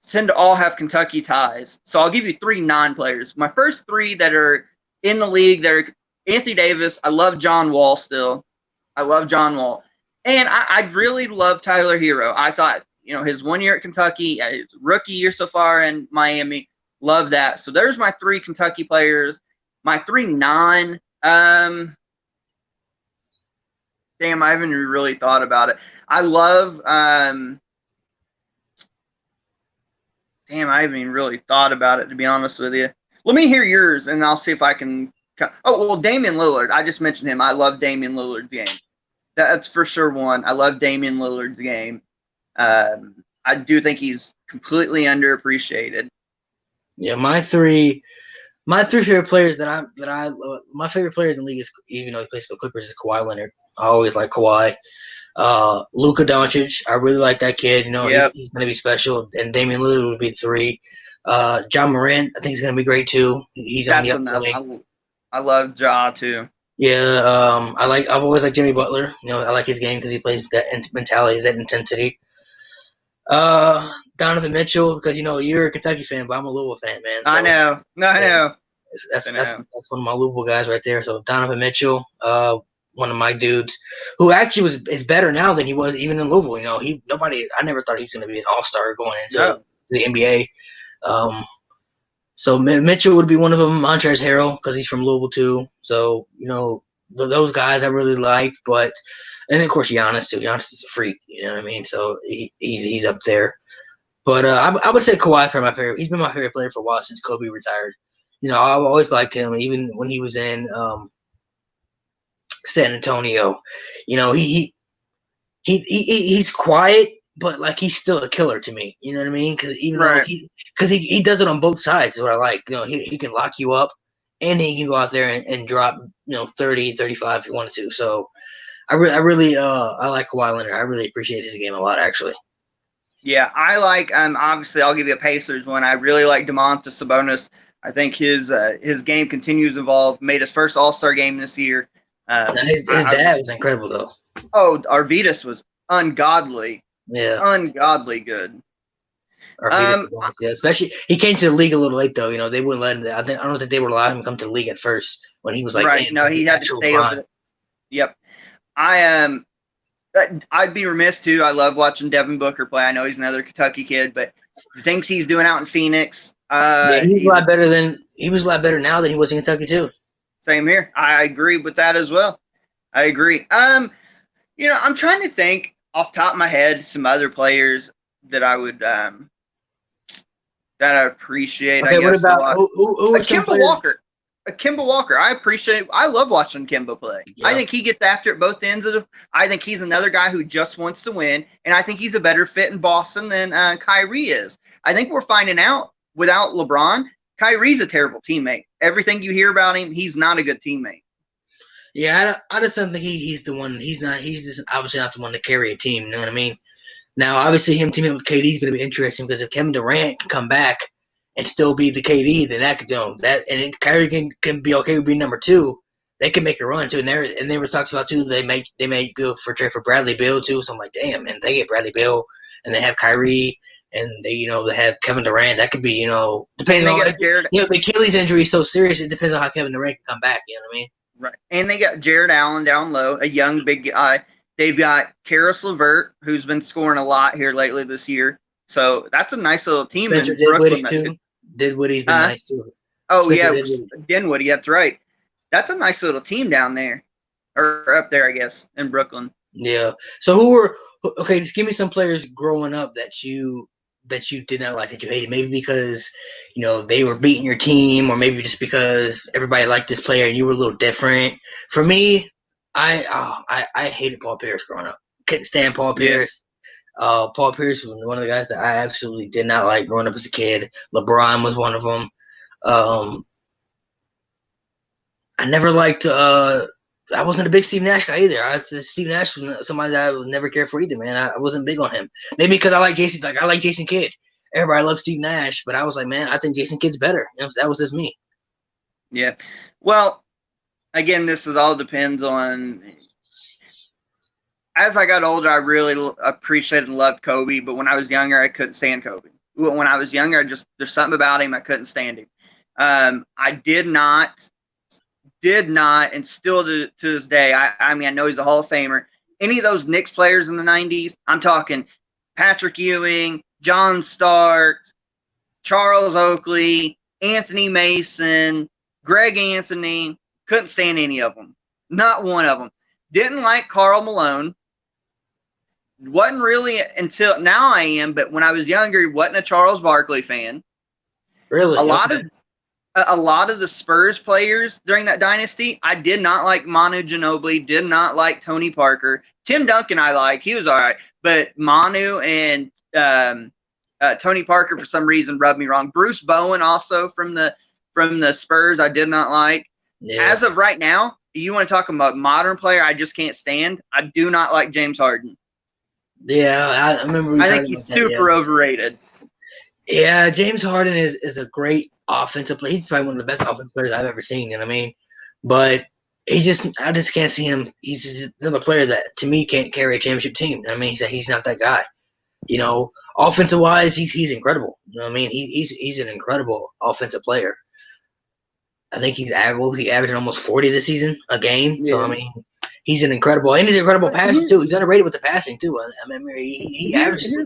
[SPEAKER 2] tend to all have Kentucky ties. So, I'll give you 3 non-players. My first 3 that are in the league, they're Anthony Davis. I love John Wall still. I love John Wall. And I really love Tyler Hero. I thought, his 1 year at Kentucky, his rookie year so far in Miami, love that. So there's my 3 Kentucky players. My 3 non, damn, I haven't really thought about it. I love, damn, I haven't even really thought about it, to be honest with you. Let me hear yours, and I'll see if I can. Oh, well, Damian Lillard. I just mentioned him. I love Damian Lillard's game. That's for sure one. I love Damian Lillard's game. I do think he's completely underappreciated.
[SPEAKER 1] Yeah, my three favorite players my favorite player in the league is, even though he plays for the Clippers, is Kawhi Leonard. I always like Kawhi. Luka Doncic, I really like that kid. Yep. He's going to be special. And Damian Lillard would be 3. John Morant, I think he's going to be great too. He's on the upswing.
[SPEAKER 2] I love Ja too.
[SPEAKER 1] Yeah, I've always liked Jimmy Butler. I like his game because he plays with that mentality, that intensity. Donovan Mitchell, because you're a Kentucky fan, but I'm a Louisville fan, man. So,
[SPEAKER 2] I know.
[SPEAKER 1] That's one of my Louisville guys right there. So Donovan Mitchell, one of my dudes, who actually is better now than he was even in Louisville. I never thought he was going to be an all-star going into the NBA. So Mitchell would be one of them. Montrezl Harrell, because he's from Louisville too. So those guys I really like, and of course Giannis too. Giannis is a freak, you know what I mean. So he's up there. But I would say Kawhi for my favorite. He's been my favorite player for a while since Kobe retired. I've always liked him, even when he was in San Antonio. He's quiet, but like he's still a killer to me. You know what I mean? Because he does it on both sides. Is what I like. He can lock you up, and he can go out there and drop 30, 35 if he wanted to. So I really like Kawhi Leonard. I really appreciate his game a lot, actually.
[SPEAKER 2] Yeah, I like. Obviously, I'll give you a Pacers one. I really like Domantas Sabonis. I think his game continues to evolve. Made his first All-Star game this year.
[SPEAKER 1] His dad was incredible, though.
[SPEAKER 2] Oh, Arvydas was ungodly.
[SPEAKER 1] Yeah,
[SPEAKER 2] ungodly good.
[SPEAKER 1] Yeah, especially he came to the league a little late, though. They wouldn't let him. I don't think they would allow him to come to the league at first when he was like
[SPEAKER 2] right. No, he had to stay over. Yep. I'd be remiss too. I love watching Devin Booker play. I know he's another Kentucky kid, but the things he's doing out in Phoenix.
[SPEAKER 1] He's a lot better he was a lot better now than he was in Kentucky too.
[SPEAKER 2] Same here. I agree with that as well. I agree. I'm trying to think off the top of my head some other players that I would that I appreciate.
[SPEAKER 1] Okay,
[SPEAKER 2] I
[SPEAKER 1] what
[SPEAKER 2] guess to
[SPEAKER 1] about
[SPEAKER 2] watch.
[SPEAKER 1] who are some
[SPEAKER 2] Kimba
[SPEAKER 1] players?
[SPEAKER 2] Walker. Kimba Walker. I love watching Kimba play. I
[SPEAKER 1] Yeah,
[SPEAKER 2] think he gets after it both ends of the. I think he's another guy who just wants to win, and I think he's a better fit in Boston than Kyrie is. I think we're finding out without LeBron, Kyrie's a terrible teammate. Everything you hear about him, he's not a good teammate.
[SPEAKER 1] yeah. I just don't think he's the one. He's not. He's just obviously not the one to carry a team. You know what I mean? Now, obviously, him teaming up with KD is going to be interesting because if Kevin Durant can come back and still be the KD, then that could that and Kyrie can be okay with being number two. They can make a run too, and there were talks about too. They may go for trade for Bradley Beal too. So I'm like, damn, man, they get Bradley Beal and they have Kyrie and they have Kevin Durant. That could be depending on
[SPEAKER 2] Jared,
[SPEAKER 1] the Achilles injury is so serious. It depends on how Kevin Durant can come back. You know what I mean?
[SPEAKER 2] right. And they got Jared Allen down low, a young big guy. They've got Karis LeVert, who's been scoring a lot here lately this year. So that's a nice little team
[SPEAKER 1] Spencer
[SPEAKER 2] in Brooklyn.
[SPEAKER 1] Too. Dinwiddie's been nice too.
[SPEAKER 2] Oh,
[SPEAKER 1] Spencer
[SPEAKER 2] yeah, Dinwiddie, that's right. That's a nice little team down there. Or up there, I guess, in Brooklyn.
[SPEAKER 1] Yeah. So just give me some players growing up that you did not like, that you hated. Maybe because, they were beating your team, or maybe just because everybody liked this player and you were a little different. For me, I hated Paul Pierce growing up. Couldn't stand Paul Pierce. Paul Pierce was one of the guys that I absolutely did not like growing up as a kid. LeBron was one of them. I never liked. I wasn't a big Steve Nash guy either. Steve Nash was somebody that I would never care for either, man. I wasn't big on him. Maybe because I like Jason. Like I like Jason Kidd. Everybody loves Steve Nash, but I was like, man, I think Jason Kidd's better. That was just me.
[SPEAKER 2] Yeah. Well, again, this all depends on. As I got older, I really appreciated and loved Kobe, but when I was younger, I couldn't stand Kobe. When I was younger, there's something about him I couldn't stand him. I did not, and still to this day, I mean, I know he's a Hall of Famer. Any of those Knicks players in the 90s, I'm talking Patrick Ewing, John Starks, Charles Oakley, Anthony Mason, Greg Anthony, couldn't stand any of them. Not one of them. Didn't like Karl Malone. Wasn't really until now I am, but when I was younger, wasn't a Charles Barkley fan.
[SPEAKER 1] Really?
[SPEAKER 2] A lot of the Spurs players during that dynasty, I did not like Manu Ginobili, did not like Tony Parker. Tim Duncan I liked, he was all right, but Manu and Tony Parker for some reason rubbed me wrong. Bruce Bowen also from the Spurs I did not like. Yeah. As of right now, you want to talk about modern player I just can't stand? I do not like James Harden.
[SPEAKER 1] Yeah, I remember.
[SPEAKER 2] I think he's super overrated.
[SPEAKER 1] Yeah, James Harden is a great offensive player. He's probably one of the best offensive players I've ever seen. You know what I mean? But I just can't see him. He's another player that to me can't carry a championship team. I mean, he's not that guy. Offensive wise, he's incredible. You know what I mean? He's an incredible offensive player. I think what was he averaging almost 40 this season a game? Yeah. So I mean, he's an incredible passer too. He's underrated with the passing too. I mean, he averages.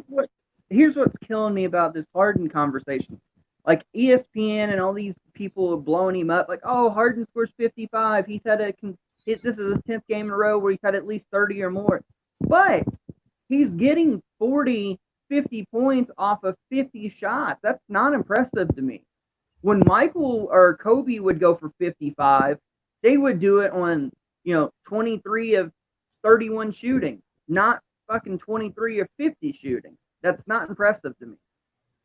[SPEAKER 2] Here's what's killing me about this Harden conversation. Like ESPN and all these people are blowing him up. Like, oh, Harden scores 55. This is his 10th game in a row where he's had at least 30 or more. But he's getting 40, 50 points off of 50 shots. That's not impressive to me. When Michael or Kobe would go for 55, they would do it on, 23 of 31 shooting, not fucking 23 of 50 shooting. That's not impressive to me.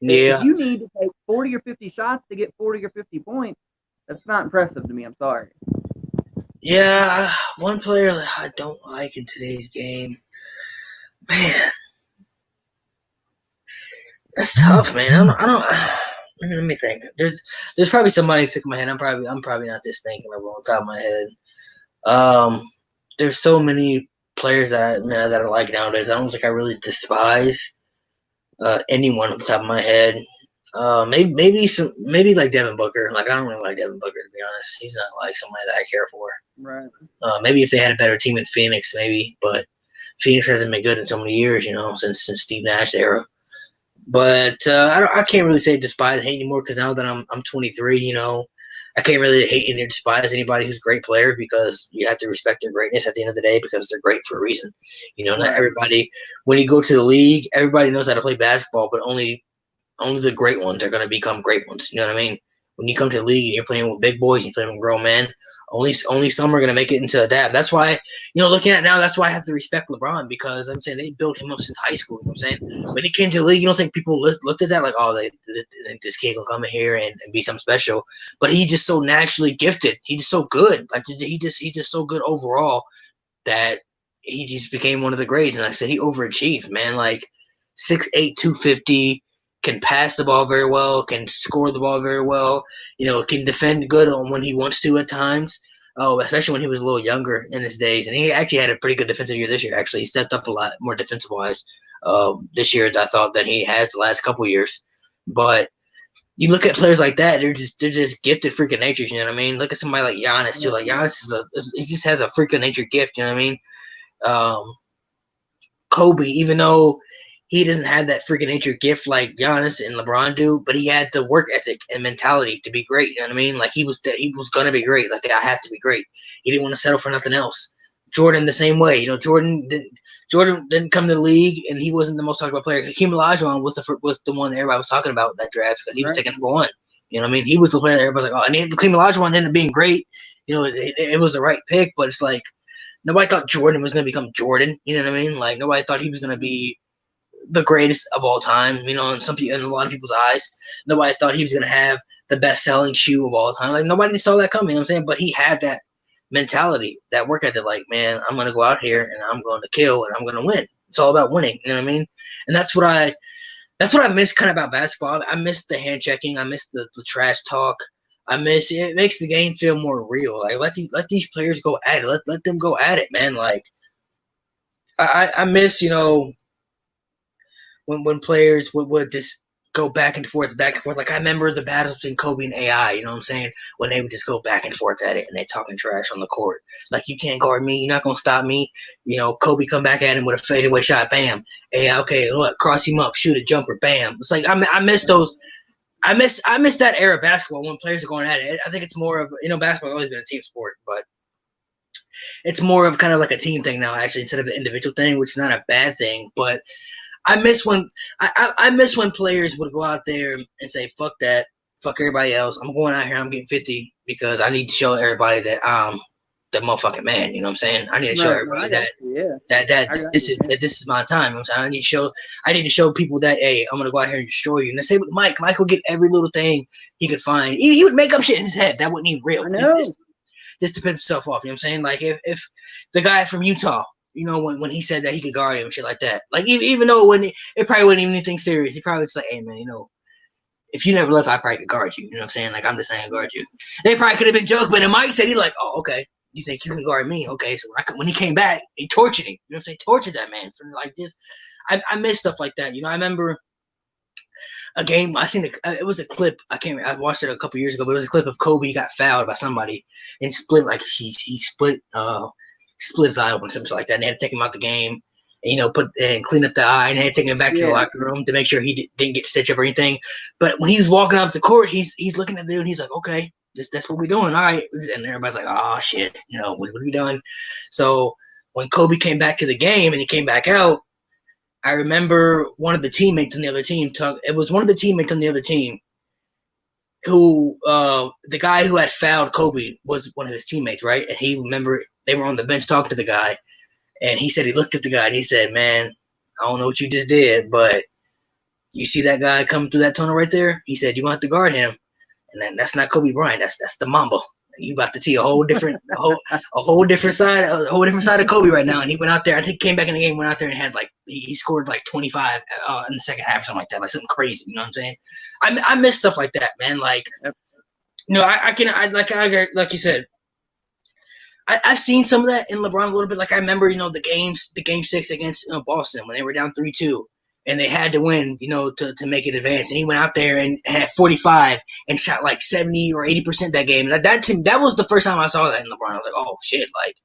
[SPEAKER 1] Yeah.
[SPEAKER 2] If you need to take 40 or 50 shots to get 40 or 50 points, that's not impressive to me. I'm sorry.
[SPEAKER 1] Yeah, one player that I don't like in today's game, man, that's tough, man. I don't. Let me think. There's probably somebody sick in my head. I'm probably not just thinking of on top of my head. There's so many players that I like nowadays. I don't think I really despise anyone off the top of my head. Maybe like Devin Booker. Like I don't really like Devin Booker, to be honest. He's not like somebody that I care for.
[SPEAKER 2] Right.
[SPEAKER 1] Maybe if they had a better team in Phoenix, maybe. But Phoenix hasn't been good in so many years, since Steve Nash era. But I can't really say despise hate anymore because now that I'm 23, I can't really hate and despise anybody who's a great player because you have to respect their greatness at the end of the day because they're great for a reason. Not
[SPEAKER 2] Right.
[SPEAKER 1] everybody. When you go to the league, everybody knows how to play basketball, but only the great ones are going to become great ones. You know what I mean? When you come to the league and you're playing with big boys, you're playing with grown men. Only some are going to make it into that. That's why, looking at it now, that's why I have to respect LeBron because I'm saying they built him up since high school. You know what I'm saying? When he came to the league, you don't think people looked at that like, oh, this kid will come in here and be something special. But he's just so naturally gifted. He's just so good. Like he's just so good overall that he just became one of the greats. And like I said, he overachieved, man. Like 6'8", 250, can pass the ball very well, can score the ball very well, can defend good on when he wants to at times. Oh, especially when he was a little younger in his days. And he actually had a pretty good defensive year this year, actually. He stepped up a lot more defensive-wise this year, I thought, than he has the last couple years. But you look at players like that, they're just gifted freaking natures, you know what I mean? Look at somebody like Giannis, too. Like, Giannis he just has a freaking nature gift, you know what I mean? Kobe, even though he doesn't have that freaking nature gift like Giannis and LeBron do, but he had the work ethic and mentality to be great. You know what I mean? Like he was gonna be great. Like I have to be great. He didn't want to settle for nothing else. Jordan the same way. Jordan didn't come to the league and he wasn't the most talked about player. Hakeem Olajuwon was the one that everybody was talking about in that draft because he was taking number one. You know what I mean? He was the player that everybody was like, oh, and Hakeem Olajuwon ended up being great. It was the right pick, but it's like nobody thought Jordan was going to become Jordan. You know what I mean? Like nobody thought he was going to be the greatest of all time. In a lot of people's eyes, nobody thought he was going to have the best-selling shoe of all time. Like nobody saw that coming. You know what I'm saying? But he had that mentality, that work ethic. Like, man, I'm going to go out here and I'm going to kill and I'm going to win. It's all about winning. You know what I mean? And that's what I miss kind of about basketball. I miss the hand checking. I miss the trash talk. I miss it. It makes the game feel more real. Like let these players go at it. Let them go at it, man. Like I miss when players would just go back and forth. Like I remember the battles between Kobe and AI. You know what I'm saying? When they would just go back and forth at it and they talking trash on the court. Like you can't guard me. You're not gonna stop me. Kobe come back at him with a fadeaway shot. Bam. AI. Okay. What? Cross him up. Shoot a jumper. Bam. It's like I miss those. I miss that era of basketball when players are going at it. I think it's more of basketball has always been a team sport, but it's more of kind of like a team thing now, actually, instead of an individual thing, which is not a bad thing. But I miss when players would go out there and say, "Fuck that, fuck everybody else. I'm going out here. I'm getting 50 because I need to show everybody that I'm the motherfucking man." You know what I'm saying? I need to show everybody that this is my time. You know what I'm saying? I need to show people that, hey, I'm gonna go out here and destroy you. And the same with Mike. Mike would get every little thing he could find. He would make up shit in his head that wasn't even real.
[SPEAKER 2] I know.
[SPEAKER 1] Just to piss himself off. You know what I'm saying? Like if the guy from Utah, when he said that he could guard him and shit like that. Like even though it probably wasn't even anything serious. He probably was like, hey man, if you never left, I probably could guard you. You know what I'm saying? Like I'm just saying guard you. They probably could have been joking, but then Mike said he like, oh okay, you think you can guard me? Okay, so when he came back, he tortured him. You know what I'm saying? Tortured that man for like this. I miss stuff like that. I remember a game. It was a clip. I watched it a couple years ago, but it was a clip of Kobe got fouled by somebody and split like he split his eye open, something like that. And they had to take him out the game, and put and clean up the eye, and they had to take him back to the locker room to make sure he didn't get stitched up or anything. But when he was walking off the court, he's looking at the dude and he's like, okay, that's what we're doing, all right. And everybody's like, oh shit, what are we doing? So when Kobe came back to the game and he came back out, I remember one of the teammates on the other team who the guy who had fouled Kobe was one of his teammates, right? And he remember they were on the bench talking to the guy, and he said he looked at the guy and he said, "Man, I don't know what you just did, but you see that guy coming through that tunnel right there?" He said, "You want to guard him, and that's not Kobe Bryant. That's the Mamba. You about to see a whole different side of Kobe right now." And he went out there. I think came back in the game, went out there and had like he scored like 25 in the second half or something like that, like something crazy. You know what I'm saying? I miss stuff like that, man. Like, like you said, I've seen some of that in LeBron a little bit. Like I remember, the game 6 against Boston when they were down 3-2. And they had to win, to make it advance. And he went out there and had 45 and shot like 70 or 80% that game. And that was the first time I saw that in LeBron. I was like, oh shit, like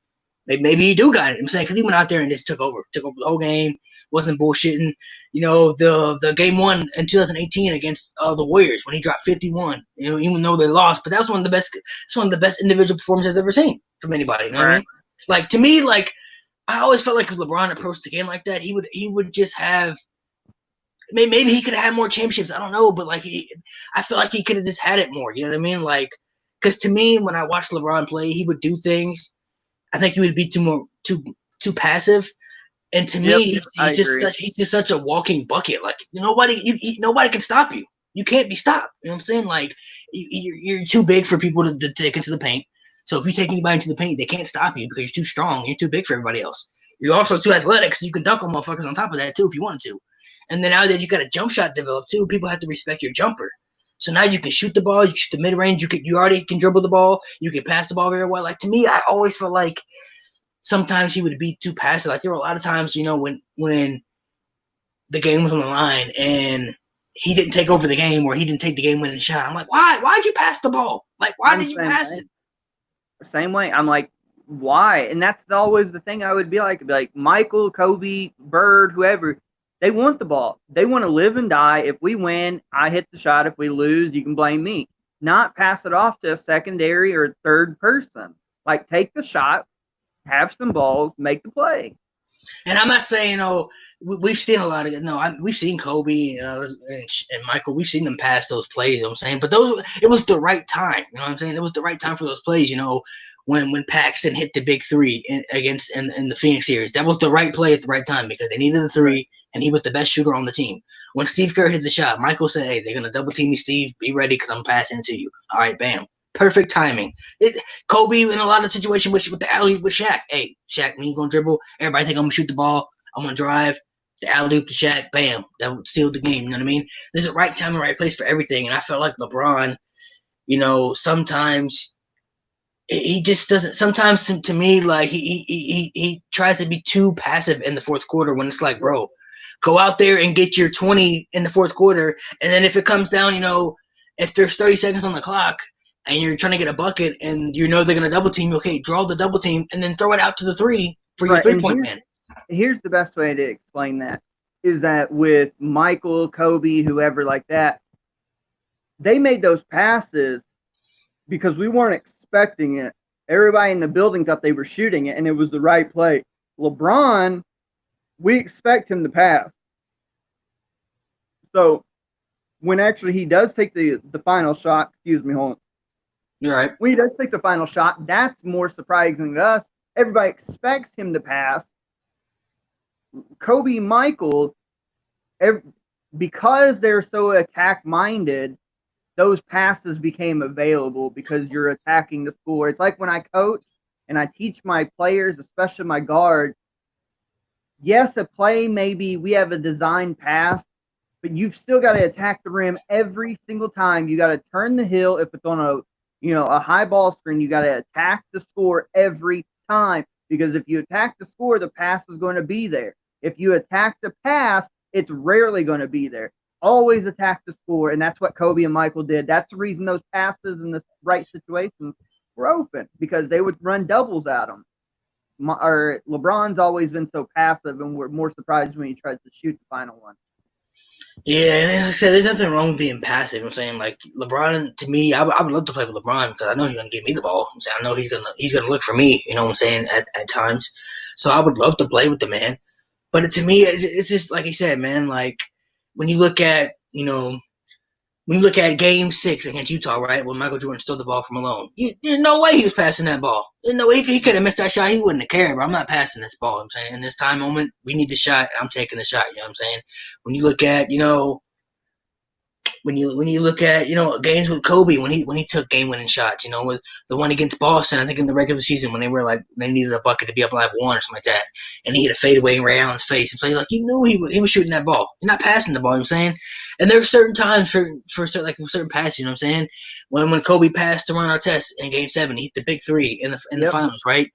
[SPEAKER 1] maybe he do got it. I'm saying because he went out there and just took over the whole game, wasn't bullshitting. You know, the game one in 2018 against the Warriors when he dropped 51. You know, even though they lost, but that was one of the best. It's one of the best individual performances I've ever seen from anybody. You know what I mean? Like to me, like I always felt like if LeBron approached the game like that, he would just have. Maybe he could have had more championships. I don't know, but like I feel like he could have just had it more. You know what I mean? Like, because to me, when I watched LeBron play, he would do things. I think he would be too passive. And to me, he's just such a walking bucket. Like nobody can stop you. You can't be stopped. You know what I'm saying? Like you're too big for people to take into the paint. So if you take anybody into the paint, they can't stop you because you're too strong. You're too big for everybody else. You're also too athletic, so you can dunk on motherfuckers on top of that too if you wanted to. And then now that you got a jump shot developed too, people have to respect your jumper. So now you can shoot the ball, you can shoot the mid range, you already can dribble the ball, you can pass the ball very well. Like to me, I always felt like sometimes he would be too passive. Like there were a lot of times, you know, when the game was on the line and he didn't take over the game or he didn't take the game winning shot. I'm like, why? Why'd you pass the ball? Like, why did you pass it?
[SPEAKER 2] Same way. I'm like, why? And that's always the thing I would be like Michael, Kobe, Bird, whoever. They want the ball. They want to live and die. If we win, I hit the shot. If we lose, you can blame me. Not pass it off to a secondary or third person. Like, take the shot, have some balls, make the play.
[SPEAKER 1] And I'm not saying, we've seen a lot of we've seen Kobe and Michael. We've seen them pass those plays. You know what I'm saying, but it was the right time. You know what I'm saying? It was the right time for those plays. You know, when Paxson hit the big three in the Phoenix series, that was the right play at the right time because they needed the three, and he was the best shooter on the team. When Steve Kerr hit the shot, Michael said, "Hey, they're gonna double team me, Steve. Be ready because I'm passing it to you." All right, bam. Perfect timing. Kobe in a lot of situations with the alley with Shaq. Hey, Shaq, when you gonna dribble, everybody think I'm gonna shoot the ball. I'm gonna drive the alley oop to Shaq. Bam, that would seal the game. You know what I mean? There's a right time and right place for everything. And I felt like LeBron, sometimes he just doesn't. Sometimes to me, like he tries to be too passive in the fourth quarter when it's like, bro, go out there and get your 20 in the fourth quarter, and then if it comes down, if there's 30 seconds on the clock and you're trying to get a bucket and they're going to double team you, okay, draw the double team and then throw it out to the three for your 3-point man.
[SPEAKER 2] Here's the best way to explain that is that with Michael, Kobe, whoever like that, they made those passes because we weren't expecting it. Everybody in the building thought they were shooting it and it was the right play. LeBron, we expect him to pass. So when actually he does take the final shot, excuse me, hold on.
[SPEAKER 1] You're right.
[SPEAKER 2] When he does take the final shot, that's more surprising to us. Everybody expects him to pass. Kobe, Michael, because they're so attack-minded, those passes became available because you're attacking the score. It's like when I coach and I teach my players, especially my guards, yes, a play, maybe we have a design pass, but you've still got to attack the rim every single time. You got to turn the hill if it's on a high ball screen. You got to attack the score every time because if you attack the score, the pass is going to be there. If you attack the pass, it's rarely going to be there. Always attack the score, and that's what Kobe and Michael did. That's the reason those passes in the right situations were open because they would run doubles at them. LeBron's always been so passive, and we're more surprised when he tries to shoot the final one.
[SPEAKER 1] Yeah, and like I said, there's nothing wrong with being passive. You know what I'm saying, like LeBron, to me, I would love to play with LeBron because I know he's gonna give me the ball. I'm saying, I know he's gonna look for me. You know what I'm saying at times. So I would love to play with the man, but to me, it's just like he said, man. Like when you look at Game 6 against Utah, right, when Michael Jordan stole the ball from Malone, there's no way he was passing that ball. There's no way he could have missed that shot. He wouldn't have cared, but I'm not passing this ball. I'm saying in this time moment, we need the shot. I'm taking the shot. You know what I'm saying? When you look at, when you look at games with Kobe when he took game winning shots, with the one against Boston, I think in the regular season when they needed a bucket to be up like one or something like that, and he hit a fadeaway in Ray Allen's face. It's like you knew he was shooting that ball. You're not passing the ball. You know what I'm saying? And there are certain times for certain passes. You know what I'm saying? When Kobe passed to Ron Artest in Game 7, he hit the big three in the finals, right?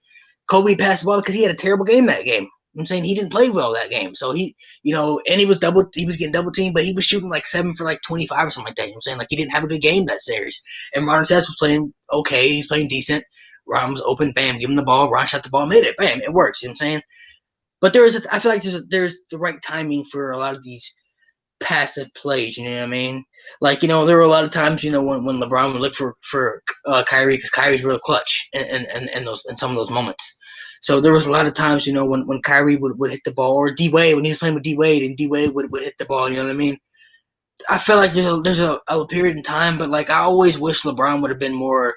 [SPEAKER 1] Kobe passed the ball because he had a terrible game that game. I'm saying he didn't play well that game. So he was getting double teamed, but he was shooting like 7 for like 25 or something like that. You know what I'm saying? Like he didn't have a good game that series. And Ron Artest was playing okay. He's playing decent. Ron was open. Bam, give him the ball. Ron shot the ball, made it. Bam, it works. You know what I'm saying? But I feel like there's the right timing for a lot of these passive plays. You know what I mean? Like, there were a lot of times, when LeBron would look for Kyrie, because Kyrie's real clutch in some of those moments. So there was a lot of times, when Kyrie would hit the ball, or D Wade when he was playing with D Wade, and D Wade would hit the ball. You know what I mean? I feel like there's a period in time, but like I always wish LeBron would have been more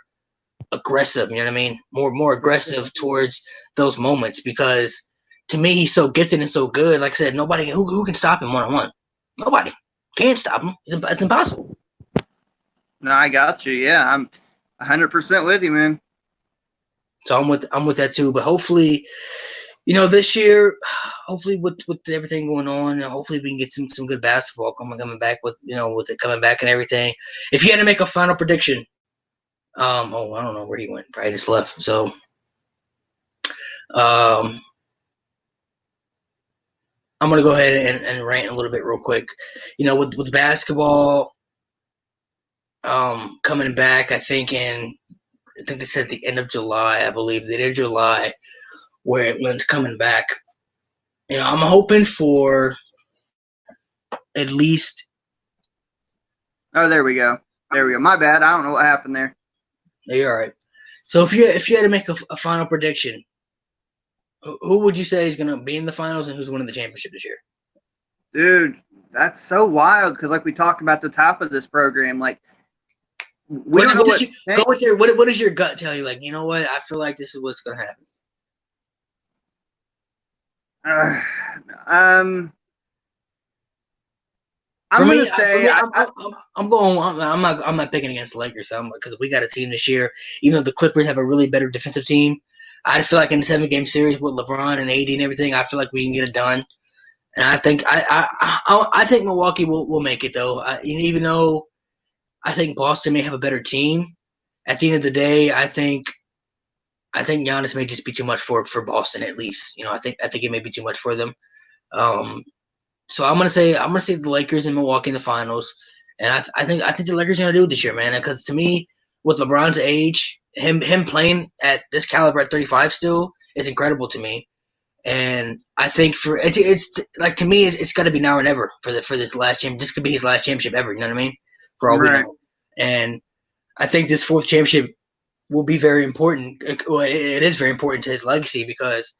[SPEAKER 1] aggressive. You know what I mean? More aggressive towards those moments, because to me he's so gifted and so good. Like I said, nobody who can stop him 1-on-1. Nobody can't stop him. It's impossible.
[SPEAKER 2] No, I got you. Yeah, I'm 100% with you, man.
[SPEAKER 1] So I'm with that too. But hopefully, this year, hopefully with everything going on, hopefully we can get some good basketball coming back with it coming back and everything. If you had to make a final prediction, I don't know where he went. Probably just left. So, I'm gonna go ahead and rant a little bit real quick. With basketball, coming back, I think they said the end of July. I believe the end of July, when it's coming back. I'm hoping for at least.
[SPEAKER 2] Oh, there we go. My bad. I don't know what happened there.
[SPEAKER 1] You're all right. So if you had to make a final prediction, who would you say is going to be in the finals and who's winning the championship this year?
[SPEAKER 2] Dude, that's so wild because, like we talked about the top of this program, like we don't know what.
[SPEAKER 1] Go with your what does your gut tell you? Like, you know what? I feel like this is what's going to happen.
[SPEAKER 2] I'm going to say
[SPEAKER 1] I'm not picking against the Lakers because we got a team this year. Even though the Clippers have a really better defensive team, I feel like in the 7-game series with LeBron and AD and everything, I feel like we can get it done. And I think I think Milwaukee will make it though. Even though I think Boston may have a better team, at the end of the day, I think Giannis may just be too much for Boston at least. I think it may be too much for them. So I'm gonna say the Lakers and Milwaukee in the finals, and I think the Lakers are gonna do it this year, man. Because to me, with LeBron's age, him playing at this caliber at 35 still is incredible to me. And I think it's like, to me, it's got to be now or never for this last championship. This could be his last championship ever. You know what I mean? For all we know. And I think this 4th championship will be very important. Well, it is very important to his legacy, because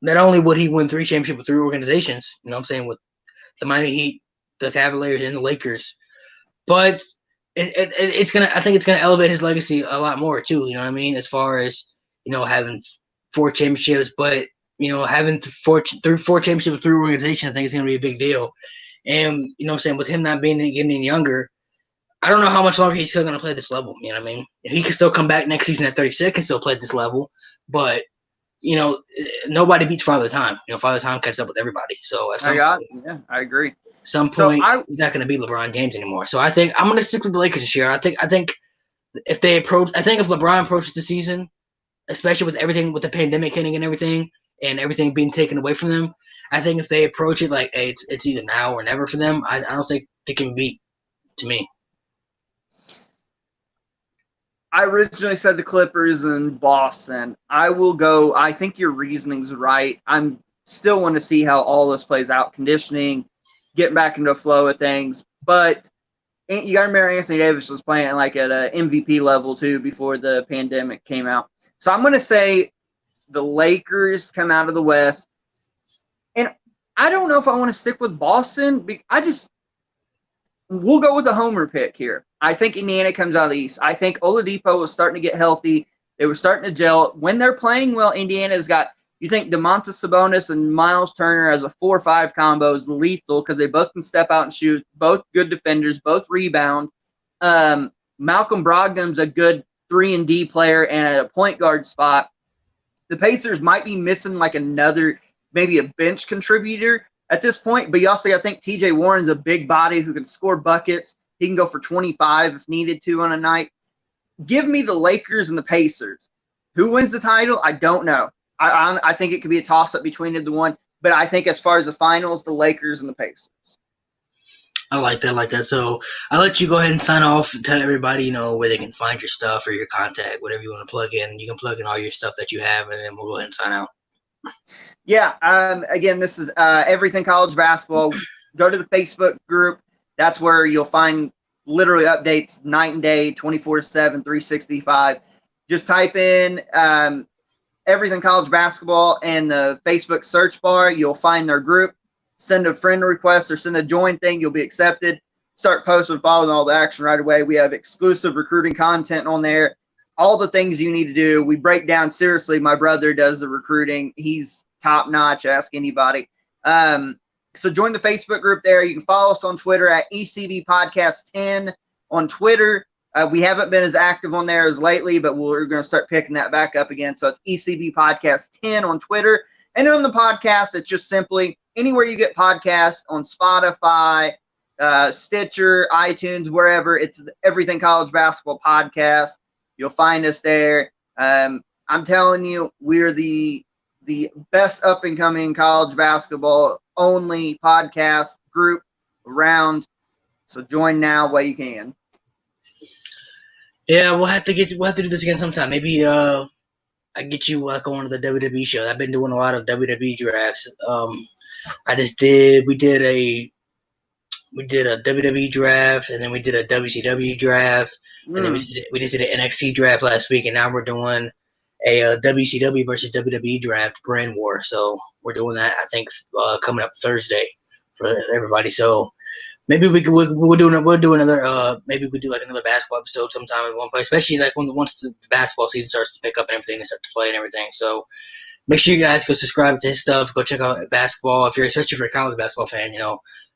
[SPEAKER 1] not only would he win 3 championships with 3 organizations, you know what I'm saying, with the Miami Heat, the Cavaliers, and the Lakers, but I think it's gonna elevate his legacy a lot more too. You know what I mean? As far as having 4 championships, but having 4 championships with 3 organizations, I think it's gonna be a big deal. And what I'm saying, with him not getting any younger, I don't know how much longer he's still gonna play this level. You know what I mean? He can still come back next season at 36 and still play at this level, but nobody beats Father Time. Father Time catches up with everybody. So at some
[SPEAKER 2] point, I agree.
[SPEAKER 1] At some point, he's not going to be LeBron James anymore. So I think I'm going to stick with the Lakers this year. I think if LeBron approaches the season, especially with everything, with the pandemic hitting and everything being taken away from them, I think if they approach it like, hey, it's either now or never for them, I don't think they can beat, to me.
[SPEAKER 2] I originally said the Clippers and Boston. I think your reasoning's right. I'm still want to see how all this plays out, conditioning, getting back into the flow of things. But you got to remember, Anthony Davis was playing like at a MVP level too before the pandemic came out. So I'm going to say the Lakers come out of the West. And I don't know if I want to stick with Boston. We'll go with a homer pick here. I think Indiana comes out of the East. I think Oladipo was starting to get healthy. They were starting to gel. When they're playing well, Indiana's got, you think Domantas Sabonis and Miles Turner as a 4-5 combo is lethal because they both can step out and shoot, both good defenders, both rebound. Malcolm Brogdon's a good 3-and-D player and at a point guard spot. The Pacers might be missing like another, maybe a bench contributor at this point, but you also, I think TJ Warren's a big body who can score buckets. He can go for 25 if needed to on a night. Give me the Lakers and the Pacers. Who wins the title? I don't know. I think it could be a toss-up between the one, but I think as far as the finals, the Lakers and the Pacers.
[SPEAKER 1] I like that. So I'll let you go ahead and sign off and tell everybody, where they can find your stuff or your contact, whatever you want to plug in. You can plug in all your stuff that you have, and then we'll go ahead and sign out.
[SPEAKER 2] Yeah. Again, this is Everything College Basketball. Go to the Facebook group. That's where you'll find literally updates night and day, 24/7, 365. Just type in Everything College Basketball in the Facebook search bar. You'll find their group. Send a friend request or send a join thing. You'll be accepted. Start posting, following all the action right away. We have exclusive recruiting content on there. All the things you need to do. We break down seriously. My brother does the recruiting. He's top notch. Ask anybody. So join the Facebook group there. You can follow us on Twitter at ECB Podcast 10 on Twitter. We haven't been as active on there as lately, but we're going to start picking that back up again. So it's ECB Podcast 10 on Twitter. And on the podcast, it's just simply anywhere you get podcasts on Spotify, Stitcher, iTunes, wherever. It's Everything College Basketball Podcast. You'll find us there. I'm telling you, we're the best up-and-coming college basketball only podcast group around. So join now while you can.
[SPEAKER 1] Yeah, we'll have to do this again sometime. Maybe I get you going to the WWE show. I've been doing a lot of WWE drafts. We did a WWE draft, and then we did a WCW draft, and then we just did an NXT draft last week, and now we're doing a WCW versus WWE draft, Brand War. So we're doing that, I think, coming up Thursday for everybody. So maybe we'll do another. Maybe we do like another basketball episode sometime at one point, especially like once the basketball season starts to pick up and everything and start to play and everything. So make sure you guys go subscribe to his stuff. Go check out basketball. Especially if you're a college basketball fan,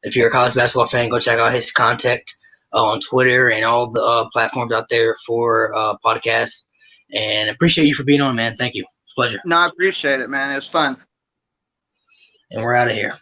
[SPEAKER 1] if you're a college basketball fan, go check out his contact on Twitter and all the platforms out there for podcasts. And appreciate you for being on, man. Thank you. It's a pleasure.
[SPEAKER 2] No, I appreciate it, man. It was fun.
[SPEAKER 1] And we're out of here.